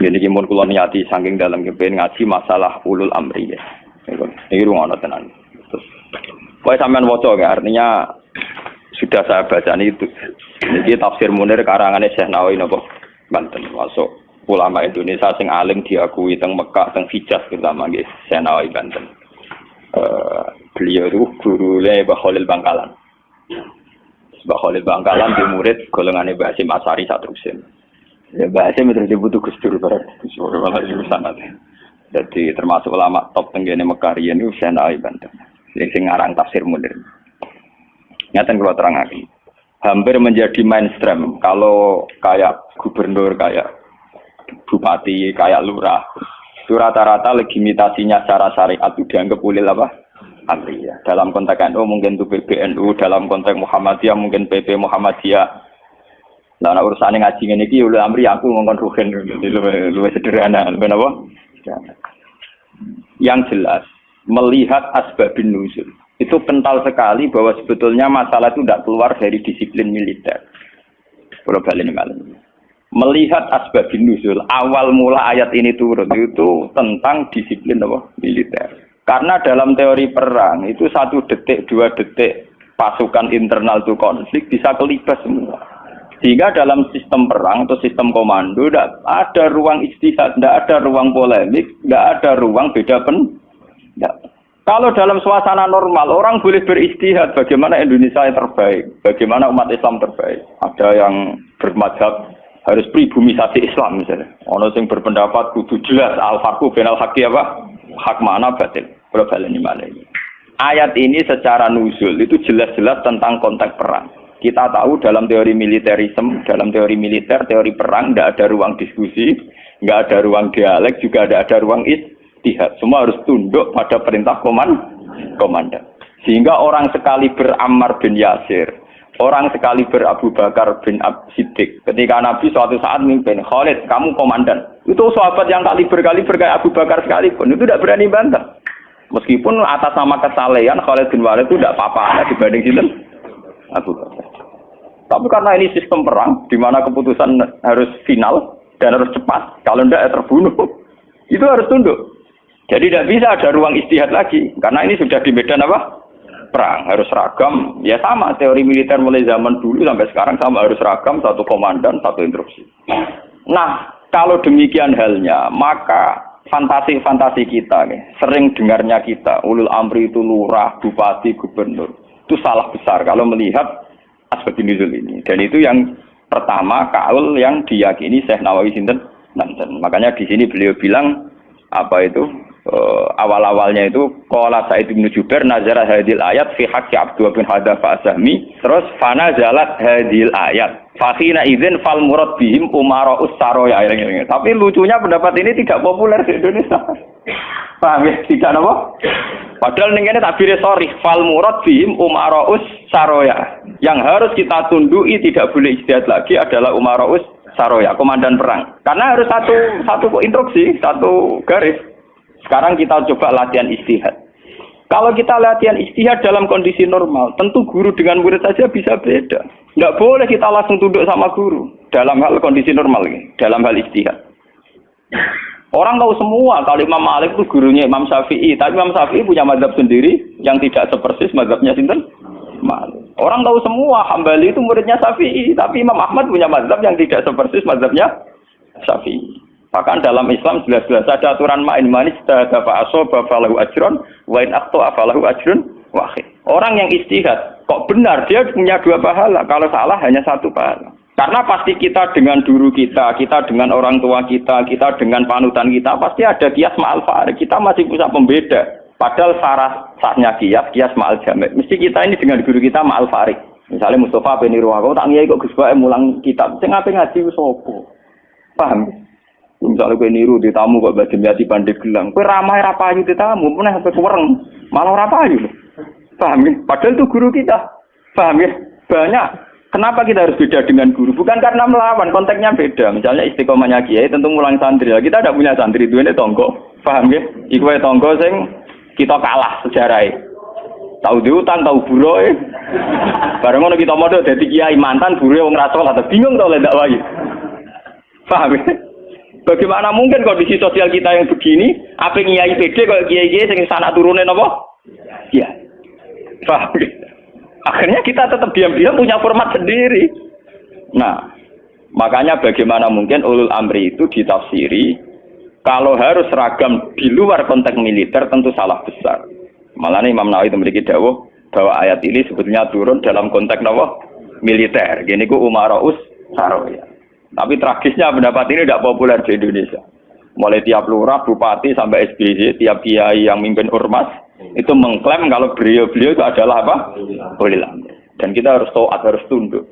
Jadi kimun kula niati saking dalam kepen ngaji masalah ulul amri ya. Ini rungono tenan. Terus kowe sampean waca ya, artinya sudah saya baca itu. Ini tafsir Munir karangane Syekh Nawawi napa Banten. Masuk ulama Indonesia sing alim diakui teng Mekah, teng Hijaz terutama nggih Syekh Nawawi Banten. Beliau itu gurune Mbah Khalil Bangkalan. Mbah Khalil Bangkalan di murid golongane Mbah Hasyim Asy'ari Satrusin. Ya Mbah Hasyim terus dibutuh Gus Dur bareng. Suara malah sanad. Jadi termasuk ulama top tenggene Mekah riyen niku Syekh Nawawi Banten. Sing ngarang tafsir Munir. Ngaten kula terangake. Hampir menjadi mainstream kalau kayak gubernur, kayak bupati, kayak lurah. Itu rata-rata legitimasinya secara syariat itu dianggap ulil apa? Amri ya. Dalam konteks NU mungkin itu PBNU, dalam konteks Muhammadiyah mungkin PP Muhammadiyah. Nah, urusannya ngaji ngene iki ulil amri aku ngomong ruhen luwih sederhana, luwih apa? Yang jelas melihat asbabun nuzul. Itu kental sekali bahwa sebetulnya masalah itu tidak keluar dari disiplin militer. Kalau balik malam. Melihat asbabun nuzul, awal mula ayat ini turun itu tentang disiplin apa? Militer. Karena dalam teori perang itu 1 detik, 2 detik pasukan internal itu konflik bisa kelibas semua. Sehingga dalam sistem perang atau sistem komando tidak ada ruang ijtihad, tidak ada ruang polemik, tidak ada ruang beda pendapat. Kalau dalam suasana normal orang boleh beristihad bagaimana Indonesia yang terbaik, bagaimana umat Islam terbaik. Ada yang bermadzhab harus pribumisasi Islam misalnya. Ono sing berpendapat kudu jelas al-farqu bainal haqqi apa? Hak mana batil. Kalau baleni malah ini. Ayat ini secara nuzul itu jelas-jelas tentang konteks perang. Kita tahu dalam teori militerisme, dalam teori militer, teori perang tidak ada ruang diskusi, nggak ada ruang dialek, juga tidak ada ruang ijtihad. Semua harus tunduk pada perintah komandan. Sehingga orang sekali Ammar bin Yasir, orang sekali Abu Bakar bin Siddiq. Ketika Nabi suatu saat mimpin, Khalid, kamu komandan. Itu sahabat yang kaliber kayak Abu Bakar sekalipun, itu tidak berani bantah. Meskipun atas nama kesalehan Khalid bin Walid itu tidak apa-apa dibanding sinten Abu Bakar. Tapi karena ini sistem perang, di mana keputusan harus final dan harus cepat, kalau tidak ya terbunuh, itu harus tunduk. Jadi tidak bisa ada ruang istihad lagi, karena ini sudah di medan apa? Perang, harus seragam. Ya sama, teori militer mulai zaman dulu sampai sekarang sama, harus seragam, 1 komandan, 1 instruksi. Nah, kalau demikian halnya, maka fantasi-fantasi kita, nih, sering dengarnya kita, ulul amri itu lurah, bupati, gubernur. Itu salah besar kalau melihat asbabun nuzul ini. Dan itu yang pertama kaul yang diyakini Syekh Nawawi sinten Banten. Makanya di sini beliau bilang apa itu awal-awalnya itu qala Sa'id bin Jubair nazara hadil ayat fi haqqi Abdullah bin Hadza Asahmi terus fana zalat hadil ayat fakhina idzin fal murad bihim umara ussaroya. Tapi lucunya pendapat ini tidak populer di Indonesia. Paham ya? Tidak apa? Padahal ini takbir sorry fal murad bihim umara ussaroya. Yang harus kita tunduki tidak boleh ijtihad lagi adalah umara ussaroya, komandan perang. Karena harus satu instruksi, 1 garis. Sekarang kita coba latihan ijtihad. Kalau kita latihan ijtihad dalam kondisi normal, tentu guru dengan murid saja bisa beda. Nggak boleh kita langsung tunduk sama guru dalam hal kondisi normal, dalam hal ijtihad. Orang tahu semua kalau Imam Malik itu gurunya Imam Syafi'i, tapi Imam Syafi'i punya mazhab sendiri yang tidak sepersis mazhabnya sinten Malik. Orang tahu semua Hambali itu muridnya Syafi'i, tapi Imam Ahmad punya mazhab yang tidak sepersis mazhabnya Syafi'i. Bahkan dalam Islam jelas-jelas ada aturan main manis dafa asoba falahu ajron wa in akhta falahu ajrun wahid. Orang yang ijtihad kok benar dia punya 2 pahala, kalau salah hanya 1 pahala. Karena pasti kita dengan guru kita dengan orang tua kita dengan panutan kita pasti ada kias ma'al farik. Kita masih bisa pembeda. Padahal sahnya kias ma'al jamek. Mesti kita ini dengan guru kita ma'al farik. Misalnya Mustafa bin Irwaqa tak ngiyai kok Gus Bae mulang kitab sing ape ngaji wis apa. Paham? Misalnya kowe niru di tamu kok Mbah Jemyati Pandeglang, kowe ramai ra payu di tamu, meneh sampe kuwereng, malah ora payu. Paham ya? Padahal itu guru kita. Paham ya? Banyak. Kenapa kita harus beda dengan guru? Bukan karena melawan, konteksnya beda. Misalnya istiqomahnya kiai tentu mulang santri. Kita tidak punya santri, duwene tonggo. Paham ya? Iku wae tonggo sing kita kalah sejarahnya. Tahu diutang, tahu buroe. Bareng ngono kita modho dadi kiai mantan buroe wong rasul atau bingung to lek ndak wae. Paham ya? Bagaimana mungkin kondisi sosial kita yang begini, apa ngiyai PD kalau kiai-kiai sing sana turunin apa? Ya. Paham? Akhirnya kita tetap diam-diam punya format sendiri. Nah, makanya bagaimana mungkin ulul amri itu ditafsiri kalau harus seragam di luar konteks militer tentu salah besar. Malah Imam Nawawi memiliki dawuh bahwa ayat ini sebetulnya turun dalam konteks apa? Militer. Gini ku umaraus saroya. Tapi tragisnya pendapat ini tidak populer di Indonesia. Mulai tiap lurah, bupati sampai SBY, tiap kiai yang mimpin ormas itu mengklaim kalau beliau-beliau itu adalah apa? Ulil amri. Dan kita harus taat, harus tunduk.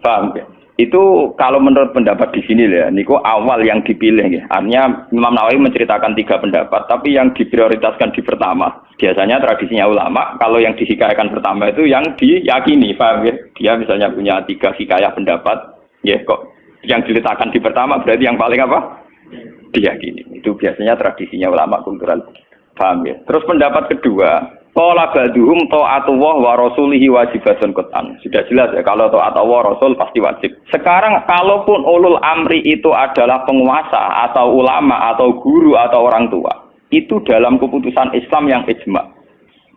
Paham ya? Itu kalau menurut pendapat di sini ya, niku awal yang dipilih ya. Artinya Imam Nawawi menceritakan 3 pendapat, tapi yang diprioritaskan di pertama. Biasanya tradisinya ulama, kalau yang dihikayakan pertama itu yang diyakini, paham ya? Dia misalnya punya 3 hikayah pendapat, ya kok yang diletakkan di pertama berarti yang paling apa? Diyakini. Itu biasanya tradisinya ulama kultural. Paham ya? Terus pendapat kedua, qala ba'duhum ta'atullah wa rasulihi wajibatun qat'an. Sudah jelas ya kalau taat Allah Rasul pasti wajib. Sekarang kalaupun ulul amri itu adalah penguasa atau ulama atau guru atau orang tua, itu dalam keputusan Islam yang ijma.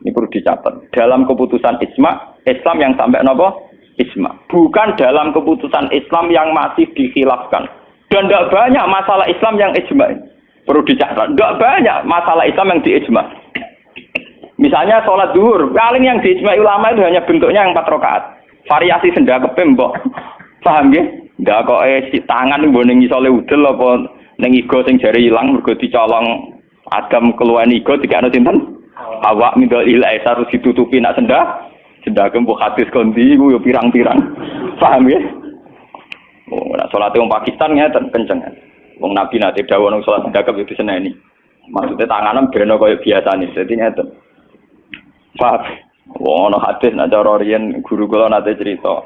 Ini perlu dicatat. Dalam keputusan ijma, Islam yang sampai napa? Ijma. Bukan dalam keputusan Islam yang masih dikhilafkan. Dan tidak banyak masalah Islam yang ijma. Perlu dicatat. Tidak banyak masalah Islam yang diijma. Misalnya sholat zuhur, paling yang diijma ulama itu hanya bentuknya yang 4 rakaat. Variasi sendal kepembok. Paham ya? Ndak kok si tangan nggo ning isole udel apa ning igo sing jare ilang mergo dicolong Adam keluwen igo dikane sinten? Awak mindol ilahi harus ditutupi nak sendal kembok hadis kondi iku yo pirang-pirang. Paham ya? Oh, nak salat wong Pakistan ngeten kenceng. Wong Nabi nate dawuh nang salat sendal itu seneni. Maksudnya tanganan beno kaya biasane. Dadi ngeten. Pak, wono hadis nak cara riyen guru kula nate cerita.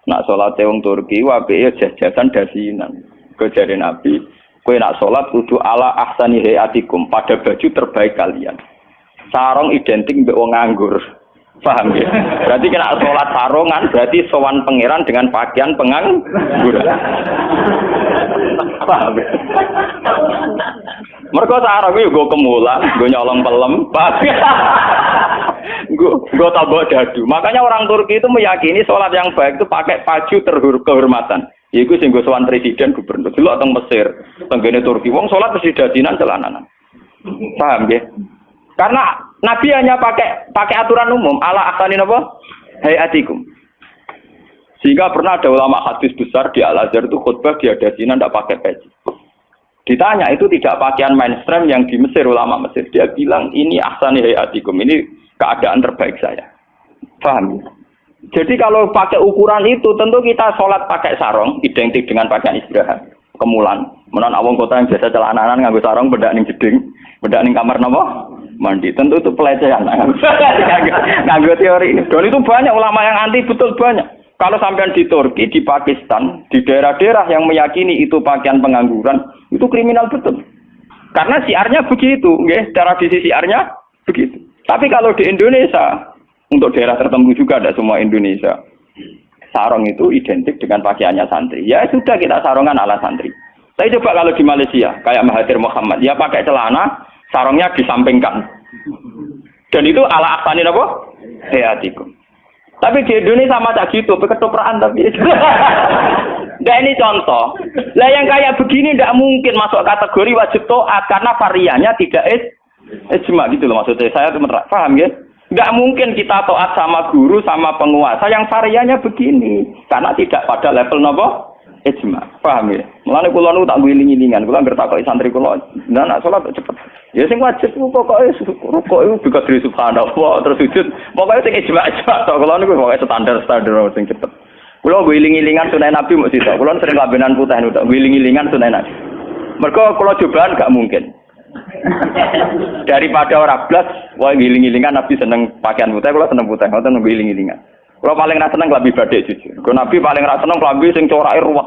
Nak salate wong Turki apike jajasan dasinan. Kok jare Nabi, kowe nak salat kudu ala ahsani hayatikum, pada baju terbaik kalian. Sarung identik mbek wong nganggur. Paham ya? Berarti kena salat sarungan berarti sowan pangeran dengan pakaian pengangguran. Paham ya? Mereka sarung itu gue kemulan, gue nyolong pelem, gue tabok dadu. Makanya orang Turki itu meyakini sholat yang baik itu pakai baju kehormatan. Iku sing gue sowan presiden gubernur. Dulu teng Mesir, tenggene Turki, wong sholat mesti dadinan celananan. Paham ya? Karena Nabi hanya pakai aturan umum, ala ahsani napa? Hayatikum. Sehingga pernah ada ulama hadis besar di Al-Azhar itu khutbah dia dasinan tidak pakai peci. Ditanya itu tidak pakaian mainstream yang di Mesir, ulama Mesir. Dia bilang ini ahsani hayatikum, ini keadaan terbaik saya. Paham? Jadi kalau pakai ukuran itu tentu kita sholat pakai sarung identik dengan pakaian istirahat. Kemulan, menon awang kota yang biasa celananan nganggo sarung bedak ning jeding, bedak ning kamar napa? Mandi. Tentu itu pelecehan. Nganggo teori ini. Dan itu banyak ulama yang anti, betul banyak. Kalau sampean di Turki, di Pakistan, di daerah-daerah yang meyakini itu pakaian pengangguran, itu kriminal betul. Karena siarnya begitu, nggih, tradisi siarnya begitu. Tapi kalau di Indonesia, untuk daerah tertentu juga ada semua Indonesia, sarung itu identik dengan pakaiannya santri. Ya sudah kita sarungan ala santri. Tapi coba kalau di Malaysia, kayak Mahathir Muhammad, dia pakai celana, sarungnya disampingkan. Dan itu ala ahsani apa? Hayatikum. Tapi di Indonesia masa gitu, ketoprak tapi. Nah ini contoh. Lah yang kayak begini tidak mungkin masuk kategori wajib taat karena variannya tidak ijma gitu loh maksudnya. Saya itu paham ya? Tidak mungkin kita taat sama guru sama penguasa yang variannya begini karena tidak pada level nopo ijma. Paham ya? Mulane kula nu tak ngiling-ngilingan, kula ngertakoki santri kula. Nah nak salat cepet. Ya sing wajib pokoke rukuk iku juga dari subhanallah terus sujud. Pokoke sing ijma tok kula niku pokoke standar-standar sing cepet. Kula ngiling-ngilingan sunah Nabi mok sita. Kula sering lambenan putih niku tak ngiling-ngilingan sunah Nabi. Mergo kula cobaan gak mungkin. Daripada ora blas, wae ngiling-ngilingan Nabi seneng pakaian putih, kula seneng putih, ngoten ngiling-ngilingan. Kula paling ra seneng klambi batik jujur. Kula Nabi paling ra seneng klambi sing corake ruwet.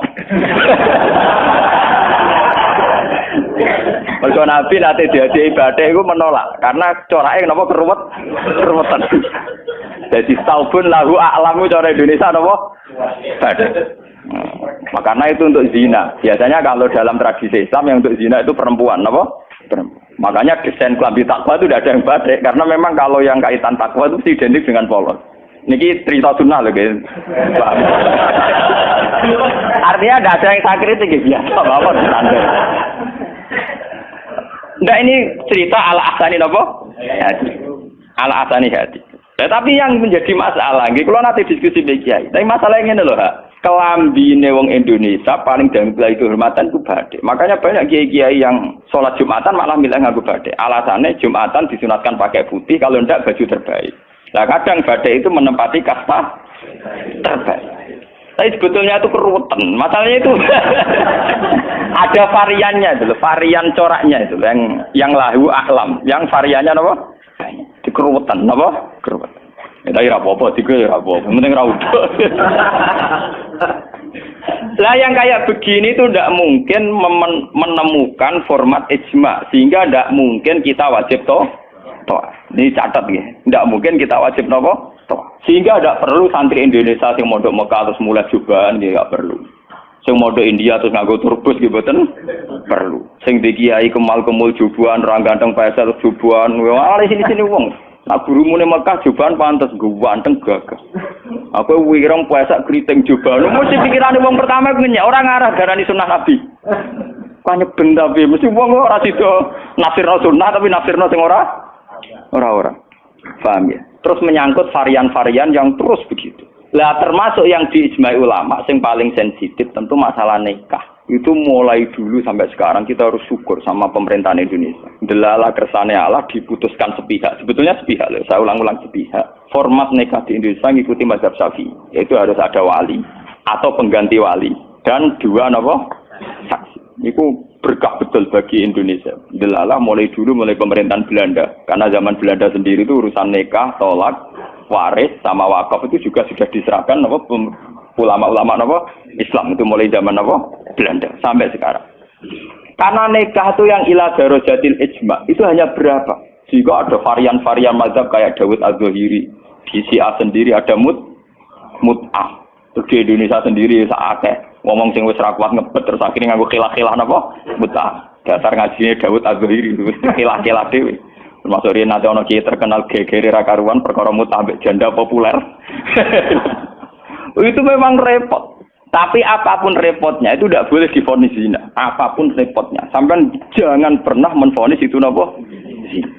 Mergo Nabi nate diajeki batik iku menolak karena corake napa keruwetan. Jadi taubun lahu a'lamu cara Indonesia napa? Batik. Karena itu untuk zina. Biasanya kalau dalam tradisi Islam yang untuk zina itu perempuan, apa? Perempuan. Makanya desain klambi takwa itu tidak ada yang badai. Karena memang kalau yang kaitan takwa itu identik dengan polos. Niki cerita sunnah loh guys. Artinya tidak ada yang saya kritik biasa. Apa standar. Nah ini cerita ala asani apa? Hati. Ala asani hati. Tapi yang menjadi masalah, kalau nanti diskusi kiai. Tapi masalahnya ini loh, kelambine wong Indonesia paling dangkal itu hormatan itu badai. Makanya banyak kiai-kiai yang sholat Jumatan malah milih nganggo badai. Alasannya Jumatan disunatkan pakai putih, kalau enggak baju terbaik. Nah kadang badai itu menempati kasta terbaik. Tapi sebetulnya itu keruwetan. Masalahnya itu ada variannya itu, varian coraknya itu yang lahu aklam, yang variannya apa? Dikeruwetan, apa? Keruwetan. Kita ira apa-apa, tiga ira apa-apa. Penting ra udah. Lah yang kayak begini itu tidak mungkin menemukan format ijma, sehingga tidak mungkin kita wajib toh. Ini catat ya. Tidak mungkin kita wajib nopo. Sehingga tidak perlu santri Indonesia yang mondok Mekah terus mulai jubahan, ya nggak perlu. Sing mondok India terus nganggo turbus gitu boten perlu. Sing di kiai kemal-kemul jubahan, orang ganteng pesel jubahan, wah sini-sini wong. Nah gurumu ning Mekah jubahan pantes ganteng gagah. Aku wireng puasa kriting jubahan. Mesti pikirane wong pertama ngenyek ora ngarah darani sunah Nabi. Kok nyeben tapi mesti wong ora sida nafsirno sunah tapi nafsirno sing ora. Paham ya? Terus menyangkut varian-varian yang terus begitu. Lah termasuk yang diijmai ulama yang paling sensitif tentu masalah nikah. Itu mulai dulu sampai sekarang kita harus syukur sama pemerintahan Indonesia. Delala kersane Allah diputuskan sepihak. Sebetulnya sepihak loh, saya ulang-ulang sepihak. Format nikah di Indonesia ngikuti mazhab Syafi'i. Yaitu harus ada wali atau pengganti wali dan dua saksi. Itu berkah betul bagi Indonesia. Delala mulai pemerintahan Belanda. Karena zaman Belanda sendiri itu urusan nikah, tolak, waris sama wakaf itu juga sudah diserahkan ulama-ulama Islam itu mulai zaman Belanda sampai sekarang. Karena nikah itu yang ila darajatil ijma itu hanya berapa? Jika ada varian-varian mazhab kayak Dawud Az-Zahiri, di Syiah sendiri ada mut'ah. Terus di Indonesia sendiri saatnya ngomong sing wis ra kuat ngebet terus akhirnya nganggo khilah-khilah napa? Mut'ah. Dasar ngajine Dawud Az-Zahiri itu khilah-khilah dhewe. Termasuk riyen nate ana kiai terkenal gegere ra karuan perkara mut'ah ambek janda populer. Itu memang repot. Tapi apapun repotnya itu tidak boleh divonis zina. Apapun repotnya. Sampai jangan pernah menvonis itu napa? Zina.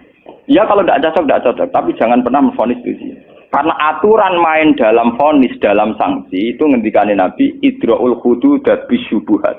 Ya kalau tidak cocok. Tapi jangan pernah menvonis itu zina. Karena aturan main dalam vonis, dalam sanksi itu ngendikane Nabi idraul hududat bisyubuhat.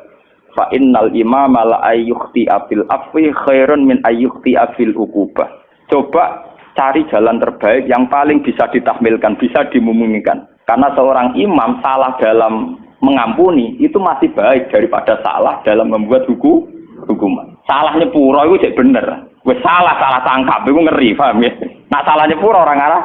Fa innal imama la ayyukhti afil afwi khairun min ayyukhti afil uqubah. Coba cari jalan terbaik yang paling bisa ditahmilkan, bisa dimumingkan. Karena seorang imam salah dalam mengampuni itu masih baik daripada salah dalam membuat hukuman. Salah nyepuro itu cek bener. Wes salah tangkap itu ngeri, paham ya? Nah salah nyepuro orang arah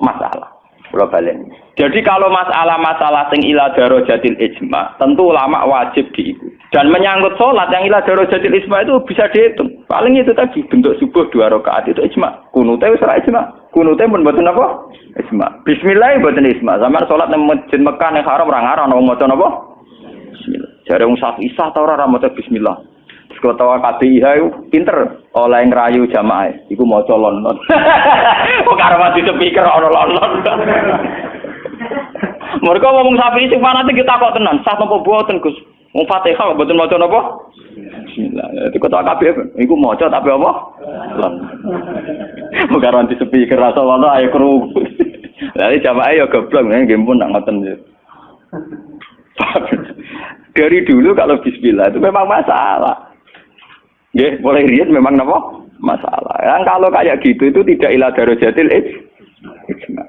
masalah. Kalau balen. Jadi kalau masalah-masalah sing ila darajatil ijma, tentu ulama wajib diikuti. Dan menyangkut sholat yang ila darajatil ijma itu bisa dihitung. Paling itu tadi bentuk subuh 2 rakaat itu ijma. Kunute wis ora ijma. Kunute pun mboten apa? Ijma. Bismillah mboten ijma. Sampeyan sholat nang Masjid Mekah ning Haram ora ngarang ana maca napa? Bismillah. Jare wong Syafi'i ta ora maca bismillah. Ketua KPIH itu pinter oleh ngerayu jamaah. Iku maca London. Kok karo mati speaker ana London. Mereka ngomong Syafi'i sing fanatik kita kok tenan. Sah napa boten Gus? Wong Fatihah kok boten maca napa? Bismillah. Ketua KPIH iku maca tapi apa? London. Kok karo mati speaker rasa London ayo kru. Lah jamaah ya goblok nggih pun nak ngoten. Dari dulu kalau bismillah itu memang masalah. Ya, mulai riyen memang napa? Masalah. Yang kalau kayak gitu itu tidak ila darajatil ijma.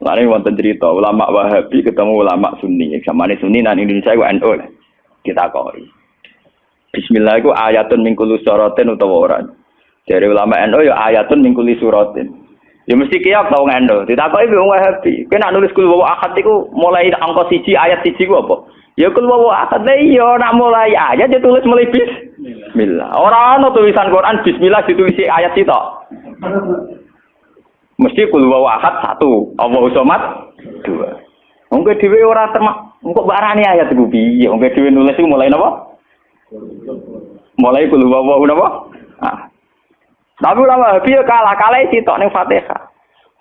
Lalu wonten cerita ulama Wahabi ketemu ulama Sunni. Zamane Sunni nang Indonesia iku NU. Kita koi. Bismillah iku ayatun min kulli suratin utawa ora. Dari ulama NU ya ayatun min kulli suratin. Ya mesti kiyak tau NU. Ditakoki wong Wahabi. Kowe nak nulis kul wa ahad iku mulai angka 1 ayat 1 ku apa? Ya kul wa ahad iya nak mulai ayat ya tulis mulai bismillah. Ora ana tulisan Quran bismillah ditulisi ayat itu. Mesti kul wa ahad 1, Allahu somad 2. Mungkin dhewe ora Engko barane ayat iku piye? Wong dhewe nulis iku mulai napa? Mulai kul huwallahu napa? Tapi ulama Wahabi kalah sitok ning Fatihah.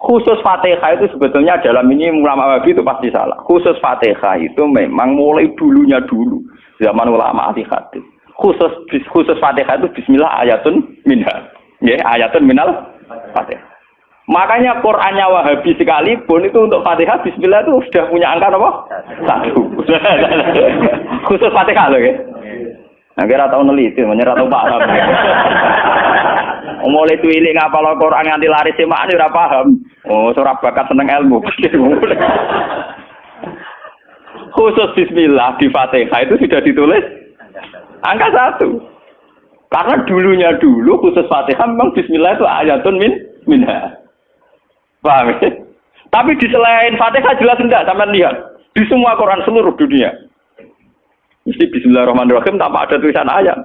Khusus Fatihah itu sebetulnya dalam ini ulama Wahabi itu pasti salah. Khusus Fatihah itu memang mulai dulunya dulu zaman ulama ahli hadis. Khusus Fatihah itu bismillah ayatun minha. Nggih, ayatun minal Fatihah. Makanya Qur'annya Wahabi sekalipun itu untuk Fatihah bismillah itu sudah punya angka apa? 1. Khusus Fatihah loh ya. Nah, kira tau neliti, menyerah tau paham. Mulai tuilik ngapal Al-Qur'an nganti laris semakne ora paham. Oh, ora bakat seneng ilmu. Khusus bismillah di Fatihah itu sudah ditulis angka 1. Karena dulunya dulu khusus Fatihah memang bismillah itu ayatun minha. Paham ya? Tapi di selain Fatihah jelas enggak sampean lihat. Di semua Quran seluruh dunia. Mesti bismillahirrahmanirrahim tanpa ada tulisan ayat.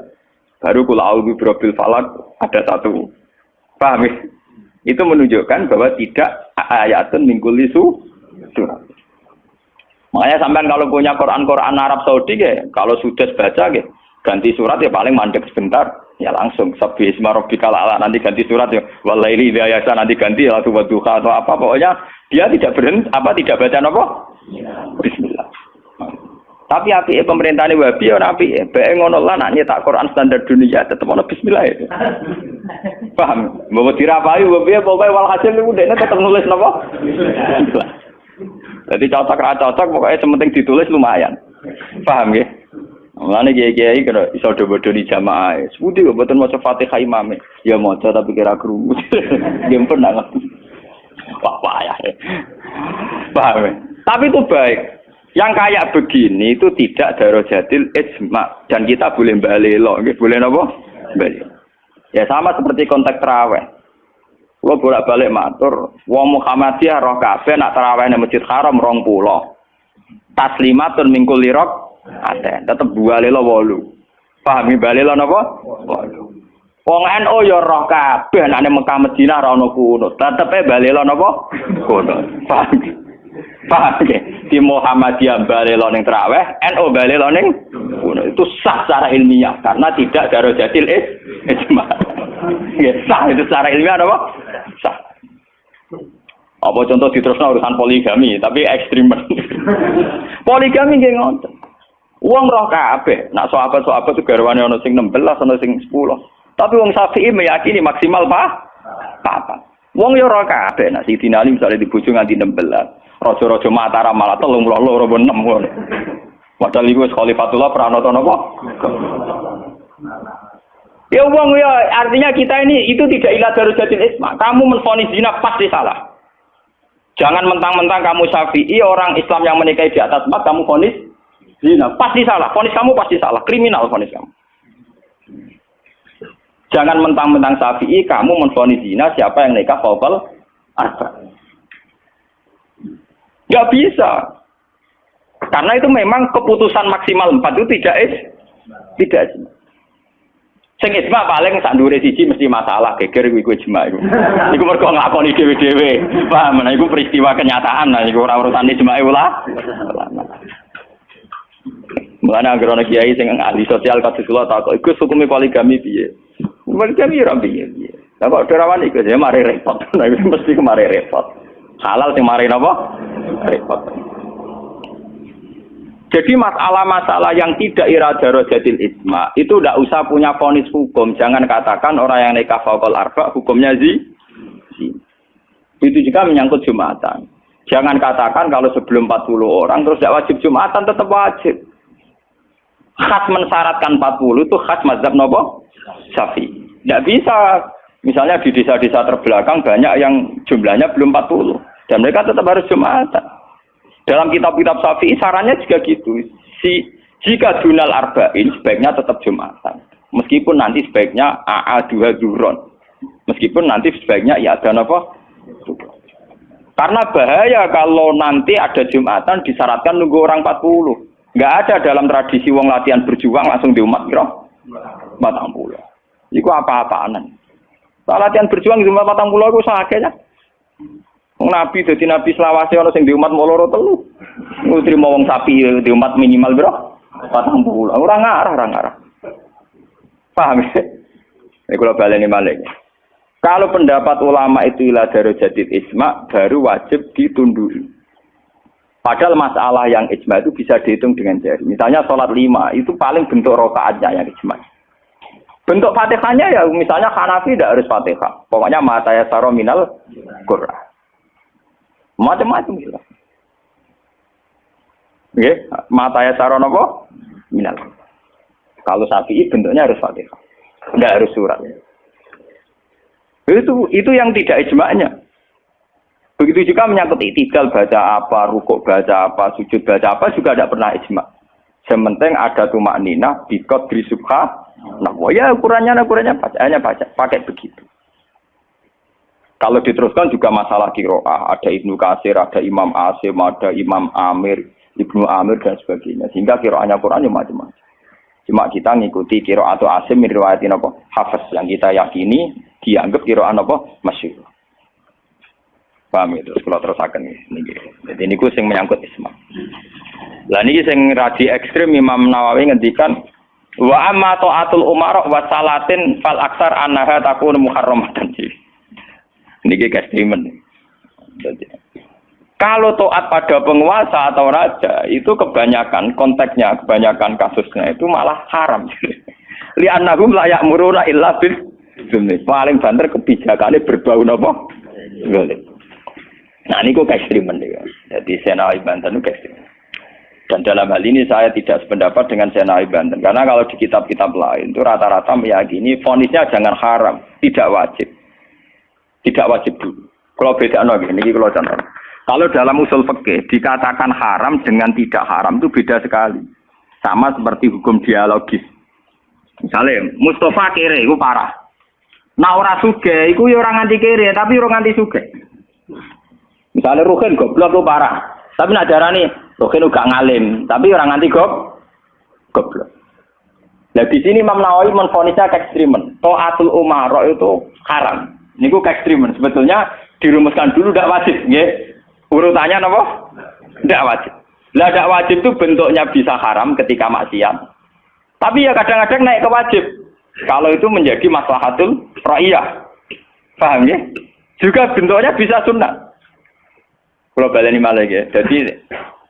Baru kul a'udzu birabbil falaq ada 1. Paham ya? Itu menunjukkan bahwa tidak ayatun min kulli surah. Makanya sampean kalau punya Quran Arab Saudi ya, kalau sudah baca ya, ganti surat ya paling mandek sebentar. Ya langsung sabbi isma rabbikal a'la nanti ganti surat ya. Walaili idza yasa nanti ganti la tuwadduha atau apa pokoknya dia tidak tidak baca apa? Bismillah. Tapi api pemerintah ini Wahabi ora api, bae ngono lah nak nyetak Quran standar dunia tetep ono bismillah itu. Paham? Mbok dirapai piye pokoke walhasil niku dekne tetep nulis napa? Bismillah. Jadi cocok pokoknya sementing ditulis lumayan. Paham nggih? Mulane kiai-kiai kena iso do-do di jamaah. Sepundi kok mboten maca Fatihah imame. Ya maca tapi kira krungu. Nggih pernah ngerti. Wah payah. Paham? Tapi itu baik. Yang kayak begini itu tidak darajatil ijma dan kita boleh balelo, nggih boleh napa? Balelo. Ya sama seperti konteks tarawih. Kalau bolak-balik matur, wong Muhammadiyah roh kabeh nak tarawih nang Masjid Haram 20. Taslimatun min kulli rakaat. Tetep balelo 8. Pahami balelo napa? 8. Wong NU ya roh kabeh nek Mekah Madinah ora ono kunut. Tetepe balelo napa? Kunut. Paham? Paham ya? Di Muhammadiyah balelo ning tarawih, NU balelo ning itu sah secara ilmiah karena tidak darajatil ijma. Ya sah itu secara ilmiah apa? Sah. Apa contoh diterusno urusan poligami, tapi ekstrem. Poligami nggih ngoten. Wong roh kabeh, nak sahabat-sahabat itu garwane ana sing 16, ana sing 10. Tapi wong Syafi'i meyakini maksimal papat. Wong yo roh kabeh, nak Sidina Ali misale dibojo nganti 16. Raja-raja Mataram malah 32 apa 6 ngono. Padahal iku wis Khalifatullah pranata napa? Ya wong ya artinya kita ini itu tidak ila darajatil isma. Kamu menvonis zina pasti salah. Jangan mentang-mentang kamu Syafi'i orang Islam yang menikahi di atas 4 kamu vonis zina pasti salah. Vonis kamu pasti salah, kriminal vonis kamu. Jangan mentang-mentang Syafi'i kamu menvonis zina siapa yang nikah fawqal arba'. Nggak bisa. Karena itu memang keputusan maksimal 4 itu tidak. Sing ijma paling sak ndure siji mesti masalah geger kuwi ijma iku. Iku mergo nglakoni dhewe-dhewe. Paham? Nah iku peristiwa kenyataan, nah iku ora urusan ijma ulama. Mulane anggere ana kiai sing ahli sosial kados kula takok iku hukume poligami piye? Poligami ora piye. Lah kok derawan iku ya mari repot. Nah iku mesti kemari repot. Halal sing mari napa? Repot. Jadi masalah-masalah yang tidak darajatil ijma itu tidak usah punya vonis hukum. Jangan katakan orang yang nikah fawqal arba hukumnya itu juga menyangkut Jumatan. Jangan katakan kalau sebelum 40 orang terus tidak wajib Jumatan, tetap wajib. Khas mensyaratkan 40 itu khas mazhab nopo? Syafi'i. Tidak bisa. Misalnya di desa-desa terbelakang banyak yang jumlahnya belum 40 dan mereka tetap harus Jumatan. Dalam kitab-kitab Syafi'i sarannya juga gitu. Jika dunal arba'in sebaiknya tetap Jumatan. Meskipun nanti sebaiknya AA2 zuhron. Meskipun nanti sebaiknya ya ada apa? Karena bahaya kalau nanti ada Jumatan disyaratkan nunggu orang 40. Enggak ada dalam tradisi wong latihan berjuang langsung di umat kira 40. Iku apa-apaanan. Latihan berjuang di umat 40 iku sakake ya. Nabi dadi nabi selawase ana sing di umat moloro telu. Trimo wong sapi di umat minimal bro. 40. Ora ngarah. Paham ya? Ini kalau baleni malih. Kalau pendapat ulama itu ila darajatid ijma baru wajib ditundui. Padahal masalah yang ijma itu bisa dihitung dengan jari. Misalnya sholat 5 itu paling bentuk rokaatnya yang ijma. Bentuk fatihahnya ya misalnya Hanafi tidak harus fatihah. Pokoknya mata ya saro minal Qur'an. Macam-macam gitu. Oke, mata ya saro nopo minal. Kalau Syafi'i bentuknya harus fatihah. Tidak harus surat. Itu yang tidak ijma'nya. Begitu juga menyangkut i'tidal baca apa, rukuk baca apa, sujud baca apa juga tidak pernah ijma'. Sementing ada tumakninah biqadri subha. Nah, ya ukurannya bacaannya pakai begitu. Kalau diteruskan juga masalah qiraah, ada Ibnu Katsir, ada Imam Asim, ada Imam Amir, Ibnu Amir dan sebagainya. Sehingga qiraahnya Quran macam-macam. Cuma kita ngikuti qiraah atau Asim riwayatin apa? Hafiz yang kita yakini dianggap qiraah apa? Masyhur. Paham itu? Kalau terusaken niki. Jadi niku sing menyangkut isma. Lah niki sing radi ekstrem Imam Nawawi ngendikan wa amma ta'atul umara wa salatin fal aksar annaha takunu muharramatan. Niki ekstremen. Kalau taat pada penguasa atau raja itu kebanyakan konteksnya, kebanyakan kasusnya itu malah haram. Li annahum la ya'muruna illa bil dzulmi. Paling banter kebijakannya berbau napa? Zalim. Nah, niku ekstremen ya. Jadi Senawi Banten itu ekstremen. Dan dalam hal ini saya tidak sependapat dengan Senawi Banten. Karena kalau di kitab-kitab lain itu rata-rata meyakini vonisnya jangan haram, tidak wajib. Tidak wajib dulu. Kalau beda ini kalau contoh. Kalau dalam usul fikih dikatakan haram dengan tidak haram itu beda sekali. Sama seperti hukum dialogis. Misalnya Mustafa kere itu parah. Nah ora sugih iku ya ora nganti kere tapi ora nganti sugih. Misalnya Ruhin goblok itu parah. Tapi nak darani Ruhin gak ngalim, tapi ora nganti goblok. Nah di sini Imam Nawawi menfonisnya ekstremen. Taatul umara itu haram. Niku ekstremen. Sebetulnya dirumuskan dulu tidak wajib, nggih. Urutannya apa? Tidak wajib. Lah tidak wajib itu bentuknya bisa haram ketika maksiat. Tapi ya kadang-kadang naik ke wajib. Kalau itu menjadi maslahatul ra'iyah. Paham ya? Juga bentuknya bisa sunnah. Kalau baleni malih ya. Jadi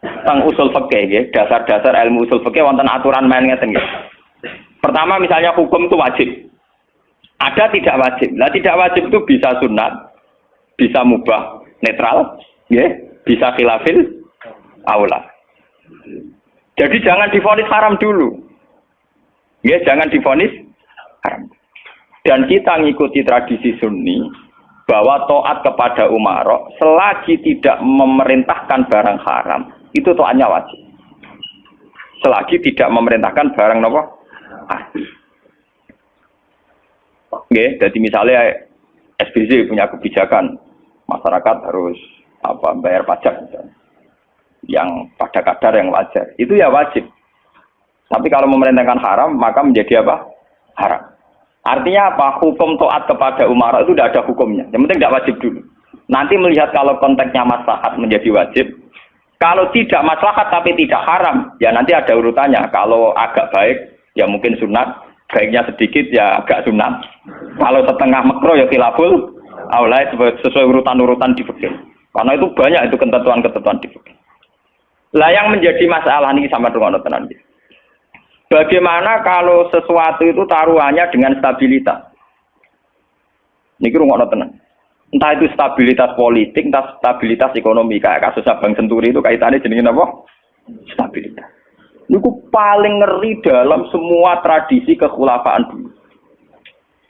tentang usul fikih ya, dasar-dasar ilmu usul fikih wonten aturan main ngeten nggih. Pertama misalnya hukum itu wajib. Ada tidak wajib. Lah tidak wajib itu bisa sunat, bisa mubah, netral. Ya, bisa khilafil aula. Jadi jangan divonis haram dulu. Ya, jangan divonis haram. Dan kita ngikuti tradisi Sunni bahwa taat kepada umarok selagi tidak memerintahkan barang haram, itu taatnya wajib. Selagi tidak memerintahkan barang apa? Oke, jadi misalnya SBY punya kebijakan masyarakat harus bayar pajak misalnya, yang pada kadar yang wajar, itu ya wajib. Tapi kalau memerintahkan haram, maka menjadi apa? Haram. Artinya apa? Hukum taat kepada umara itu tidak ada hukumnya. Yang penting tidak wajib dulu. Nanti melihat kalau konteksnya maslahat menjadi wajib. Kalau tidak maslahat tapi tidak haram, ya nanti ada urutannya. Kalau agak baik, ya mungkin sunat. Baiknya sedikit, ya agak sunat. Kalau setengah makro, ya khilaful aula sesuai urutan-urutan di fikih. Karena itu banyak itu ketentuan-ketentuan di fikih. Lah yang menjadi masalah ini sama dengan tenan. Bagaimana kalau sesuatu itu taruhannya dengan stabilitas? Niki rungokno tenan. Entah itu stabilitas politik, entah stabilitas ekonomi kayak kasus Abang Senturi itu kaitannya jenenge apa? Stabilitas. Niku paling ngeri dalam semua tradisi kekhulafaan dulu.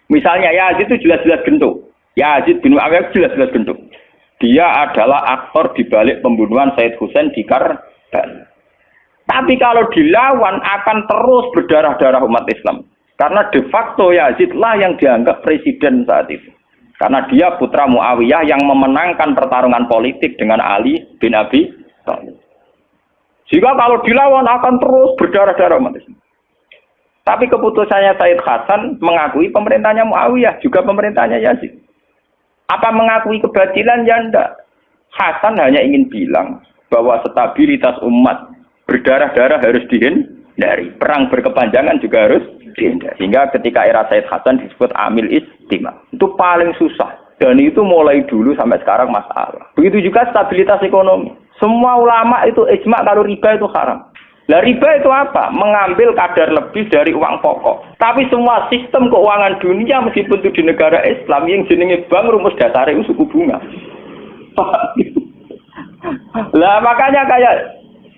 Misalnya Yazid itu jelas-jelas gentuk. Yazid bin Muawiyah jelas-jelas gentuk. Dia adalah aktor di balik pembunuhan Said Husain di Karbala. Tapi kalau dilawan akan terus berdarah-darah umat Islam. Karena de facto Yazid lah yang dianggap presiden saat itu. Karena dia putra Muawiyah yang memenangkan pertarungan politik dengan Ali bin Abi Thalib. Jika kalau dilawan akan terus berdarah-darah umat Islam. Tapi keputusannya Said Hasan mengakui pemerintahnya Muawiyah, juga pemerintahnya Yazid. Apa mengakui kebatilan? Ya enggak. Hasan hanya ingin bilang bahwa stabilitas umat berdarah-darah harus dihindari. Perang berkepanjangan juga harus dihindari. Sehingga ketika era Said Hasan disebut amil istima. Itu paling susah. Dan itu mulai dulu sampai sekarang masalah. Begitu juga stabilitas ekonomi. Semua ulama itu ijma kalau riba itu haram. Lah riba itu apa? Mengambil kadar lebih dari uang pokok. Tapi semua sistem keuangan dunia meskipun itu di negara Islam yang jenenge bank rumus dasarnya itu suku bunga. Lah makanya kayak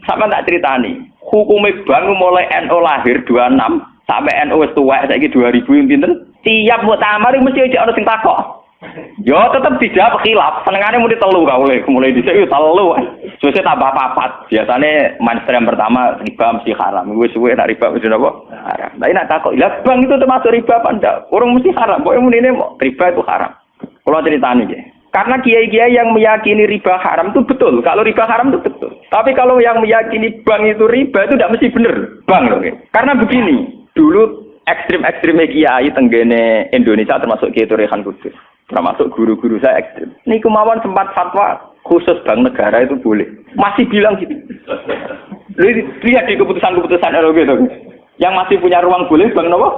sama tak ceritani. Hukumnya bank mulai NU lahir 26 sampai NU wis tuwek saiki 2000 pinten? Tiap muktamar mesti ana sing takok. Yo tetep dijawab khilaf. Senengane muni telu ka mulai dhisik yo telu. Suwe tambah papat. Biasane mainstream pertama riba mesti haram. Wis suwe tak riba wis napa? Haram. Lah nek takok, "Lah bank itu termasuk riba apa ndak?" Orang mesti haram. Pokoke munine riba itu haram. Kalau ceritani nggih. Karena kiai-kiai yang meyakini riba haram itu betul. Kalau riba haram itu betul. Tapi kalau yang meyakini bank itu riba itu tidak mesti benar. Bank loh. Karena begini, dulu ekstrim-ekstrimnya kiai tenggene Indonesia termasuk Kiai Rehan Kudus. Termasuk guru-guru saya ekstrim. Ini kemauan sempat fatwa khusus bank negara itu boleh. Masih bilang gitu. Lihat di keputusan-keputusan ROG itu. Yang masih punya ruang boleh bank apa?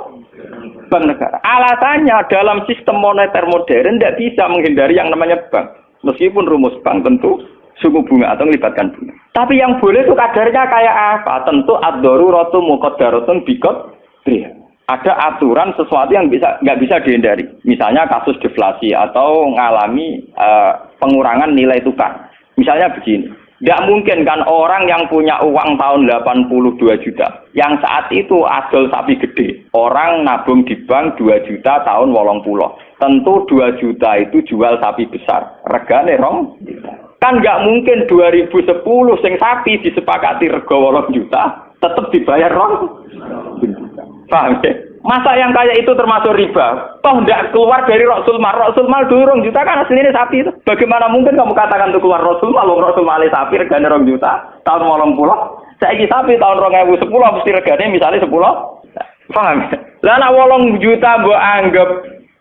Bank negara. Alasannya dalam sistem moneter modern tidak bisa menghindari yang namanya bank. Meskipun rumus bank tentu suku bunga atau melibatkan bunga. Tapi yang boleh itu kadarnya kayak apa? Tentu ad-daruratu muqaddaratun biqadriha. Ada aturan sesuatu yang nggak bisa dihindari. Misalnya kasus deflasi atau mengalami pengurangan nilai tukar. Misalnya begini. Tidak mungkin kan orang yang punya uang tahun 82 juta. Yang saat itu adol sapi gede. Orang nabung di bank 2 juta tahun 80. Tentu 2 juta itu jual sapi besar. Regane rong. Kan nggak mungkin 2010 sing sapi disepakati rega 8 juta. Tetap dibayar rong. Paham ya? Masa yang kayak itu termasuk riba? Toh tidak keluar dari Rasul Mal. Rasul Mal dulu 2 juta kan aslinya sapi itu. Bagaimana mungkin kamu katakan itu keluar Rasul Mal? Rasul Mal sapi regane 2 juta tahun 80. Saiki sapi tahun 2010 mesti regane misalnya 10. Paham ya? Lah nek 8 juta mbok anggap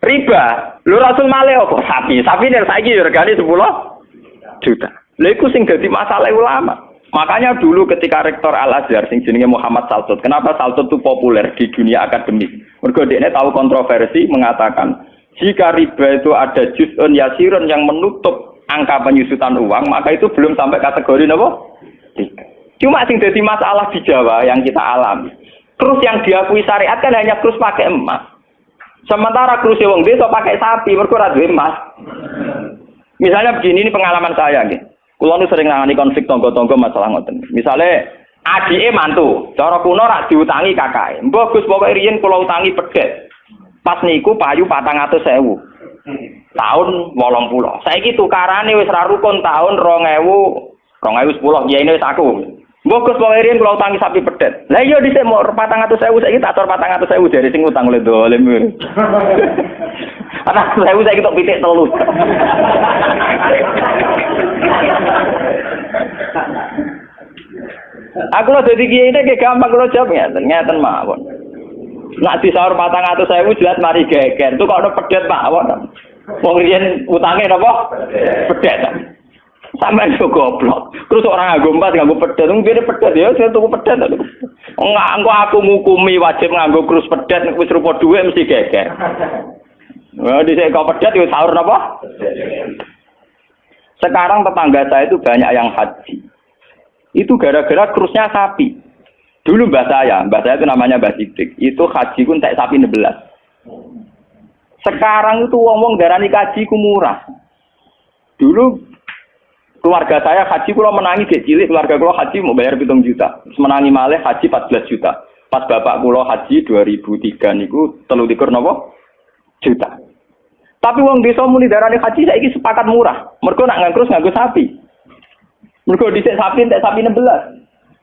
riba. Lho Rasul Mal apa? Sapi. Sapi nek saiki regane 10 juta. Lha iku sing dadi masalah ulama. Makanya dulu ketika rektor Al-Azhar sing jenenge Muhammad Saltut, kenapa Saltut itu populer di dunia akademik? Mergo dekne tahu kontroversi mengatakan jika riba itu ada juz'un yasirun yang menutup angka penyusutan uang, maka itu belum sampai kategori napa? Cuma sing dadi masalah di Jawa yang kita alami. Krus yang diakui syariat kan hanya krus pakai emas. Sementara krus wong desa pakai sapi, mergo ora duwe emas. Misalnya begini, ini pengalaman saya nggih. Kulo nu sering nangani konflik tangga-tangga masalah ngoten. Misale adike mantu, cara kuno rak diutangi kakake. Mbah Gus pokoke riyen kula utangi pedhet. Pas niku payu 400.000. Tahun 80. Saiki tukarane wis ra rukun tahun 2010 kiyaine wis aku. Mbah Gus pokoke riyen kula utangi sapi pedhet. Lah iya dhisik mau 400.000 saiki tak tor 400.000 dari sing utang oleh dolim. Anak saya tok pitik telu. Aku lho dadi kiai iki gampang kula jawab ngeten mawon. Nek disaur 400.000 jelas mari geger. Itu kok ono pedet mawon. Wong riyen utange napa? Pedet. Sampeyan yo goblok. Terus orang nganggo emas nganggo pedet, wong dene pedet ya saya tuku pedet. Engko aku ngukumi wajib nganggo krus pedet nek wis rupa dhuwit mesti geger. Wah, dhisik kok pedet yo sahur napa? Sekarang tetangga saya itu banyak yang haji. Itu gara-gara krusnya sapi. Dulu mbah saya itu namanya Mbah Sidik. Itu haji ku entek sapi 16. Sekarang itu wong-wong darani haji ku murah. Dulu keluarga saya haji kula menangi gek cilik, keluarga kula haji mau bayar 7 juta. Terus menangi malih haji 14 juta. Pas bapak kula haji 2003 niku 23 napa? Juta. Tapi wong desa muni darani haji saiki sepakat murah. Mergo nak ngangkrus nganggo sapi. Mergo dhisik sapi entek sapi 16.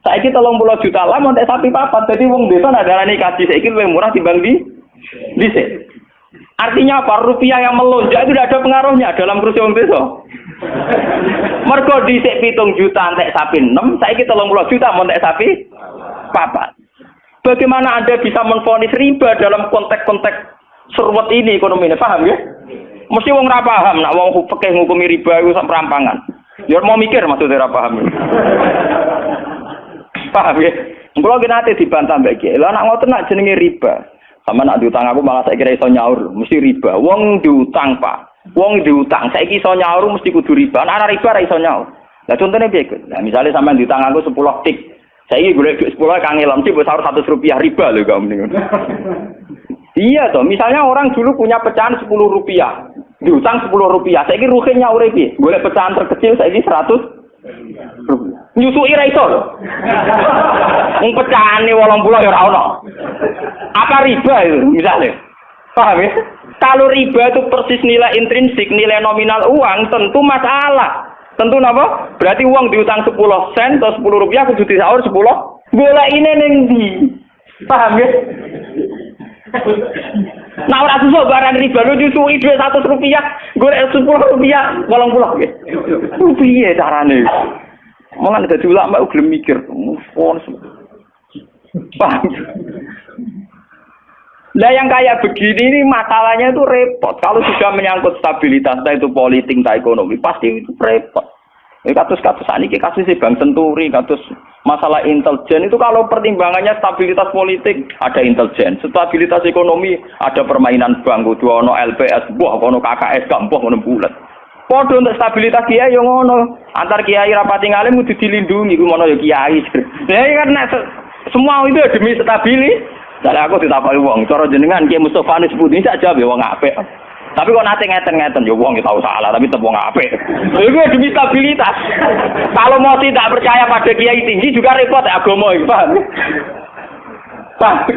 Saiki 30 juta lah mau entek sapi papat. Dadi wong desa nak darani haji saiki luwih murah timbang dhisik. Artinya apa? Rupiah yang melonjak itu tidak ada pengaruhnya dalam kursi wong desa. Mergo dhisik 7 juta entek sapi 6, saiki 30 juta mau entek sapi papat. Bagaimana Anda bisa menvonis riba dalam konteks-konteks serwet ini ekonomi ini, paham ya? Mesti wong ora paham nak wong fikih ngukumi riba iku sak perampangan. Ya mau mikir maksudnya ora paham. Paham ya? Kalau kita nanti dibantah mbak Kiai, lah nak ngoten nak jenenge riba. Sama nak diutang aku malah saya kira iso nyaur, mesti riba. Wong diutang Pak, wong diutang. Saya iso nyaur mesti kudu riba. Ana riba ra iso nyaur. Lah contohnya piye? Nah misalnya sampean diutang aku 10 tik, saya iki golek 10 kangen mesti mbok sahur 100 rupiah riba lho kamu ning. Iya toh, misalnya orang dulu punya pecahan 10 rupiah, diutang 10 rupiah. Saya iki ruhe nyaur piye? Golek pecahan terkecil saya iki 100 nyusui ra iso lho. Wong pecahane 80 ya ora ono. Apa riba itu misalnya? Paham ya? Kalau riba itu persis nilai intrinsik, nilai nominal uang, tentu masalah. Tentu napa? Berarti uang diutang 10 sen atau 10 rupiah kudu disaur 10. Golekine ning ndi? Paham ya? Nah ora susah barang riba lu nyusui duit 100 rupiah, golek 10 rupiah 80 nggih. Piye carane? Malah dadi ulama gelem mikir. Paham? Lah yang kayak begini ini masalahnya itu repot. Kalau sudah menyangkut stabilitas, entah itu politik, entah ekonomi, pasti itu repot. Kasus-kasus ini, kasus Bank Senturi, kasus masalah intelijen itu kalau pertimbangannya stabilitas politik ada intelijen, stabilitas ekonomi ada permainan bank, kudu ono LPS, buah ono KKS, gampang ono bulat. Podo untuk stabilitas kiai yang ono antar kiai rapati ngalim kudu dilindungi, ku ono ya kiai. Nah karena semua itu demi stabilitas. Dari aku ditapai wong, cara jenengan Kiai Mustofa nis putih sak jawab ya wong apik. Tapi kok nate ngeten-ngeten ya wong tahu salah tapi tetep wong apik. Itu demi stabilitas. Kalau mau tidak percaya pada kiai tinggi juga repot agama iki, paham? Paham?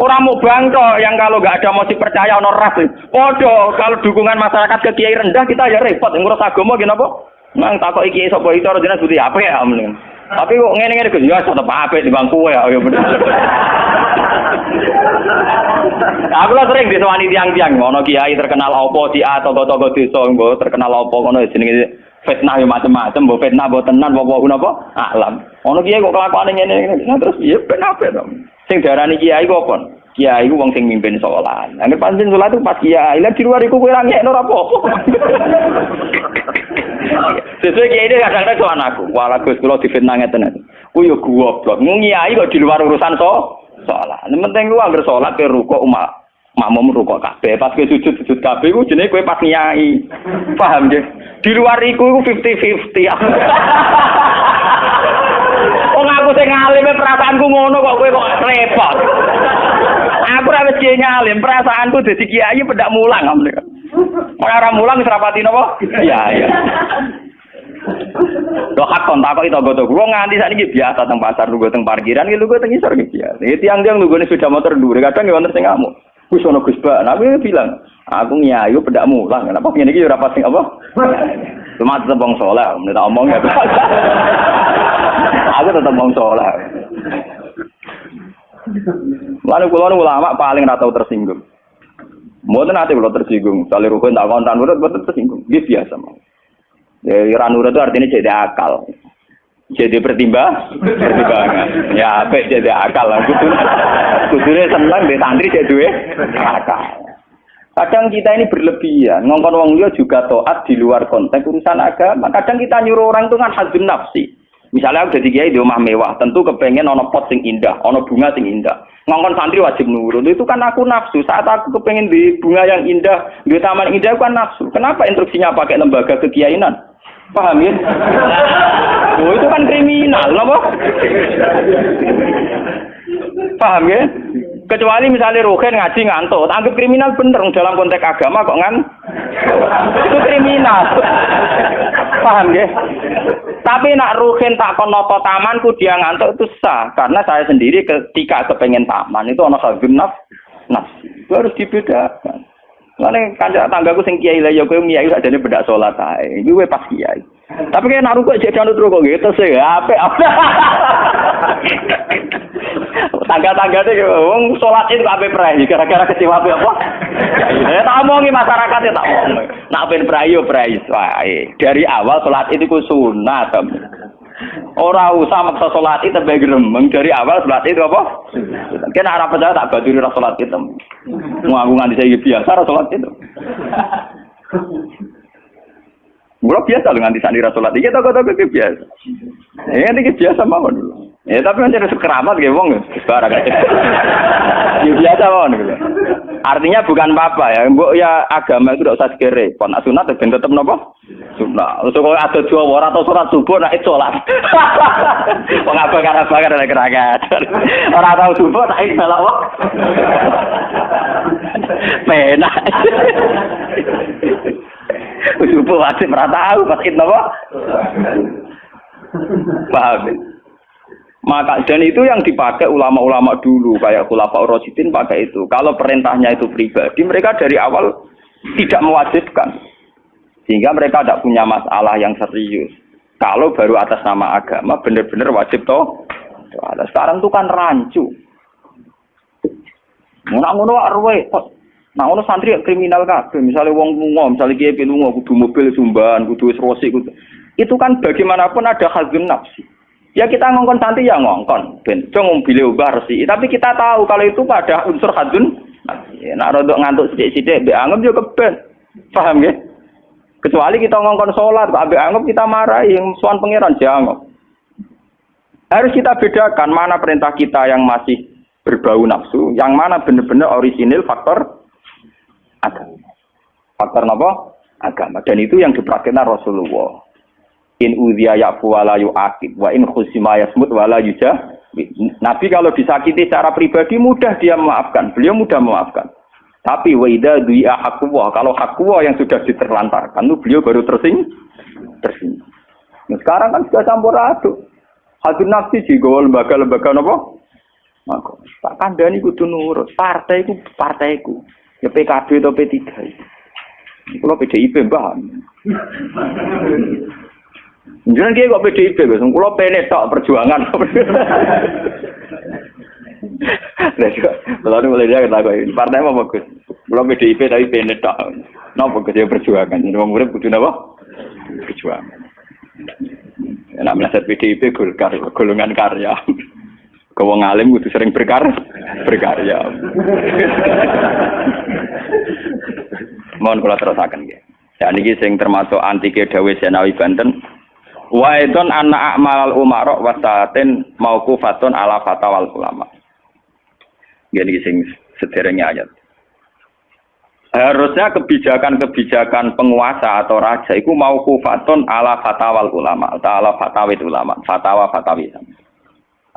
Orang mau bangko yang kalau nggak ada motif percaya ono ras. Podo kalau dukungan masyarakat ke kiai rendah kita ya repot ngurus agama gini apa? Nang takoki kiai sapa iki cara jenengan putih apik ya mending. Tapi kok ngene-ngene Gus ya tetep apik di bangku ya bener. Aku lah sering disewani tiang-tiang, ono kiai terkenal apa di tokoh-tokoh desa, mbok terkenal apa ngono jenenge fitnah yo macam-macam, mbok fitnah mbok tenan apa napa alam. Ono kiai kok kelakuane ngene-ngene, terus piye ben apik to. Sing diarani kiai kok apa? Kiai ku wong sing mimpin salat. Angger pancen salat itu pas kiai, lan di luar iku kowe ra ngekno ora apa-apa. Sesuai kiai ini kadang-kadang soal aku, wala Gus kula difitnah ngeten. Ku yo goblok, kiai kok di luar urusan salat. Nek penting ku anggere salat ke rukuk makmum rukuk kabeh, pas ke sujud kabeh ku jenenge kowe pas nyai. Paham nggih? Di luar iku 50-50. Wong aku sing ngalime perasaanku ngono kok kowe kok repot. Aku ora wis ngalim, perasaanku dadi kiai pendak mulang ngene. Ora mulang wis rapati napa? Iya. Lho hak kontak kok tangga-tangga wong nganti sakniki biasa teng pasar lungguh teng parkiran iki lungguh teng isor iki biasa. Iki tiang-tiang lunggone sepeda motor dhuwur kadang ya wonten sing ngamuk. Wis ono Gus Ba, aku bilang, aku nyayu pedak mulang. Kenapa ngene iki ora pas sing apa? Cuma tetep wong saleh, menurut omong ya. Aku tetep wong saleh. Lalu kula ulama paling ora tau tersinggung. Mboten ate kula tersinggung, sale rukun tak kontan urut mboten tersinggung. Nggih biasa mawon. Ya ranura itu artinya jadi akal. Jadi pertimbangan. Ya apik jadi akal. Kudune seneng mbek santri jadi duwe akal. Kadang kita ini berlebihan, ngongkon wong liya juga taat di luar konteks urusan agama. Kadang kita nyuruh orang itu kan hadzun nafsi. Misalnya aku jadi kiai di rumah mewah, tentu kepengen ono pot sing indah, ono bunga sing indah. Ngongkon santri wajib nurut. Itu kan aku nafsu. Saat aku kepengen di bunga yang indah, di taman indah aku kan nafsu. Kenapa instruksinya pakai lembaga kekiainan? Paham ya? Oh itu kan kriminal, apa? Paham ya? Kecuali misalnya Rohen ngaji ngantuk, anggap kriminal bener dalam konteks agama kok itu kriminal. Paham ya? Tapi nak Rohen tak konoto tamanku dia ngantuk itu sah, karena saya sendiri ketika kepengen taman itu ono hadzun nafsi. Itu harus dibedakan. Lane kanca tanggaku sing kiai lah ya kowe kiai sakjane bedak salat ae. Iki kowe pas kiai. Tapi kayak naruh kok jek canut kok gitu sih. Apik. Tangga-tanggane wong salat itu kabeh prai gara-gara kecewa apa? Ya tak omongi masyarakat ya tak omong. Nak ben prai yo prai wae. Dari awal salat itu ku sunat. Ora usah maksa salat itu tebe gremeng dari awal salat itu apa? Kena arep percaya tak baturi ra salat itu. Mau aku nganti saya biasa ra salat itu. Mula biasa lho nganti sani ra salat. Iki toko-toko iki biasa. Iki biasa mawon lho. Ya tapi kan jadi keramat nggih wong barang aja. Ya biasa mawon gitu. Artinya bukan apa-apa ya. Mbok ya agama itu tidak usah sekere. Kon sunat ben tetep napa? Sunat. Terus kok ada Jawa ora tau salat subuh nek salat. Wong bakar nek keragat. Ora tau subuh tak melok wong. Penak. Subuh wajib ora tahu pas itu napa? Paham. Maka dan itu yang dipakai ulama-ulama dulu kayak Khulafaur Rasyidin pakai itu. Kalau perintahnya itu pribadi, mereka dari awal tidak mewajibkan. Sehingga mereka tidak punya masalah yang serius. Kalau baru atas nama agama benar-benar wajib toh. Sekarang itu kan rancu. Ngono arwe. Nah, ono santri kriminal kabeh, misalnya wong lunga, misalnya kiye lunga kudu mobil sumban, kudu wis rosi kudu. Itu kan bagaimanapun ada khazun nafsi. Ya kita ngongkon santri ya ngongkon, ben cung mobil ubah resi. Tapi kita tahu kalau itu pada unsur khazun nafsi. Nek rodok ngantuk sithik-sithik mbek anggap yo keben. Paham nggih? Kecuali kita ngongkon salat, ambek anggap kita marahi yang sowan pangeran jangan. Harus kita bedakan mana perintah kita yang masih berbau nafsu, yang mana benar-benar orisinil faktor agama. Faktor apa? Agama. Dan itu yang dipraktikkan Rasulullah. In udhiya ya'fu wa la yu'aqib wa in khusima yasmut wa la yujah. Nabi kalau disakiti secara pribadi mudah dia memaafkan. Beliau mudah memaafkan. Tapi wa idza du'a haqqullah, kalau haqqullah yang sudah diterlantarkan itu beliau baru tersinggung. Nah, sekarang kan sudah campur aduk. Hadun nafsi digawa lembaga-lembaga napa? Maka tak kandhani kudu nurut. Partaiku. Ya PKB atau P3. Kalau PDIP mbah. Jangan kira kok PDIP, Gus. Kalau PNS tok perjuangan. Lalu mulai dia kata ini partai apa Gus? Kalau PDIP tapi PNS tok. Napa Gus ya perjuangan. Ini wong urip kudu napa? Perjuangan. Enak meleset PDIP golongan karya. Wong alim kudu sering berkarya. Mohon kula terusaken nggih. Ya niki sing termasuk antike dawuh Senawi Banten. Wa idon anna a'mal umara wa sa'atin mauqufatun ala fatawal ulama. Nggih niki sing sederenge ayat. Harusnya kebijakan-kebijakan penguasa atau raja itu mauqufatun ala fatawal ulama, ala fatawid ulama, fatwa-fatwi.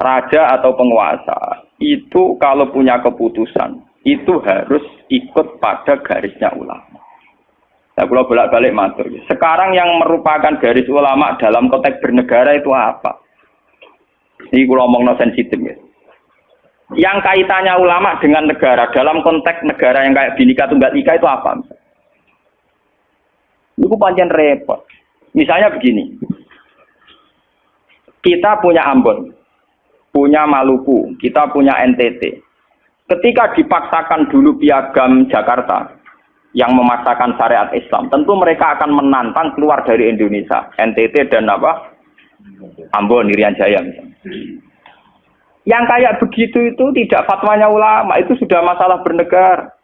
Raja atau penguasa itu kalau punya keputusan itu harus ikut pada garisnya ulama. Nah, kalau bolak-balik matur. Sekarang yang merupakan garis ulama dalam konteks bernegara itu apa? Ini kalau ngomongno sensitif ya. Yang kaitannya ulama dengan negara dalam konteks negara yang kayak Bhinneka Tunggal Ika itu apa? Itu pancen repot. Misalnya begini. Kita punya Ambon, punya Maluku, kita punya NTT. Ketika dipaksakan dulu piagam Jakarta yang memaksakan syariat Islam, tentu mereka akan menantang keluar dari Indonesia, NTT dan apa? Ambon, Irian Jaya misalnya. Yang kayak begitu itu tidak fatwanya ulama, itu sudah masalah bernegara.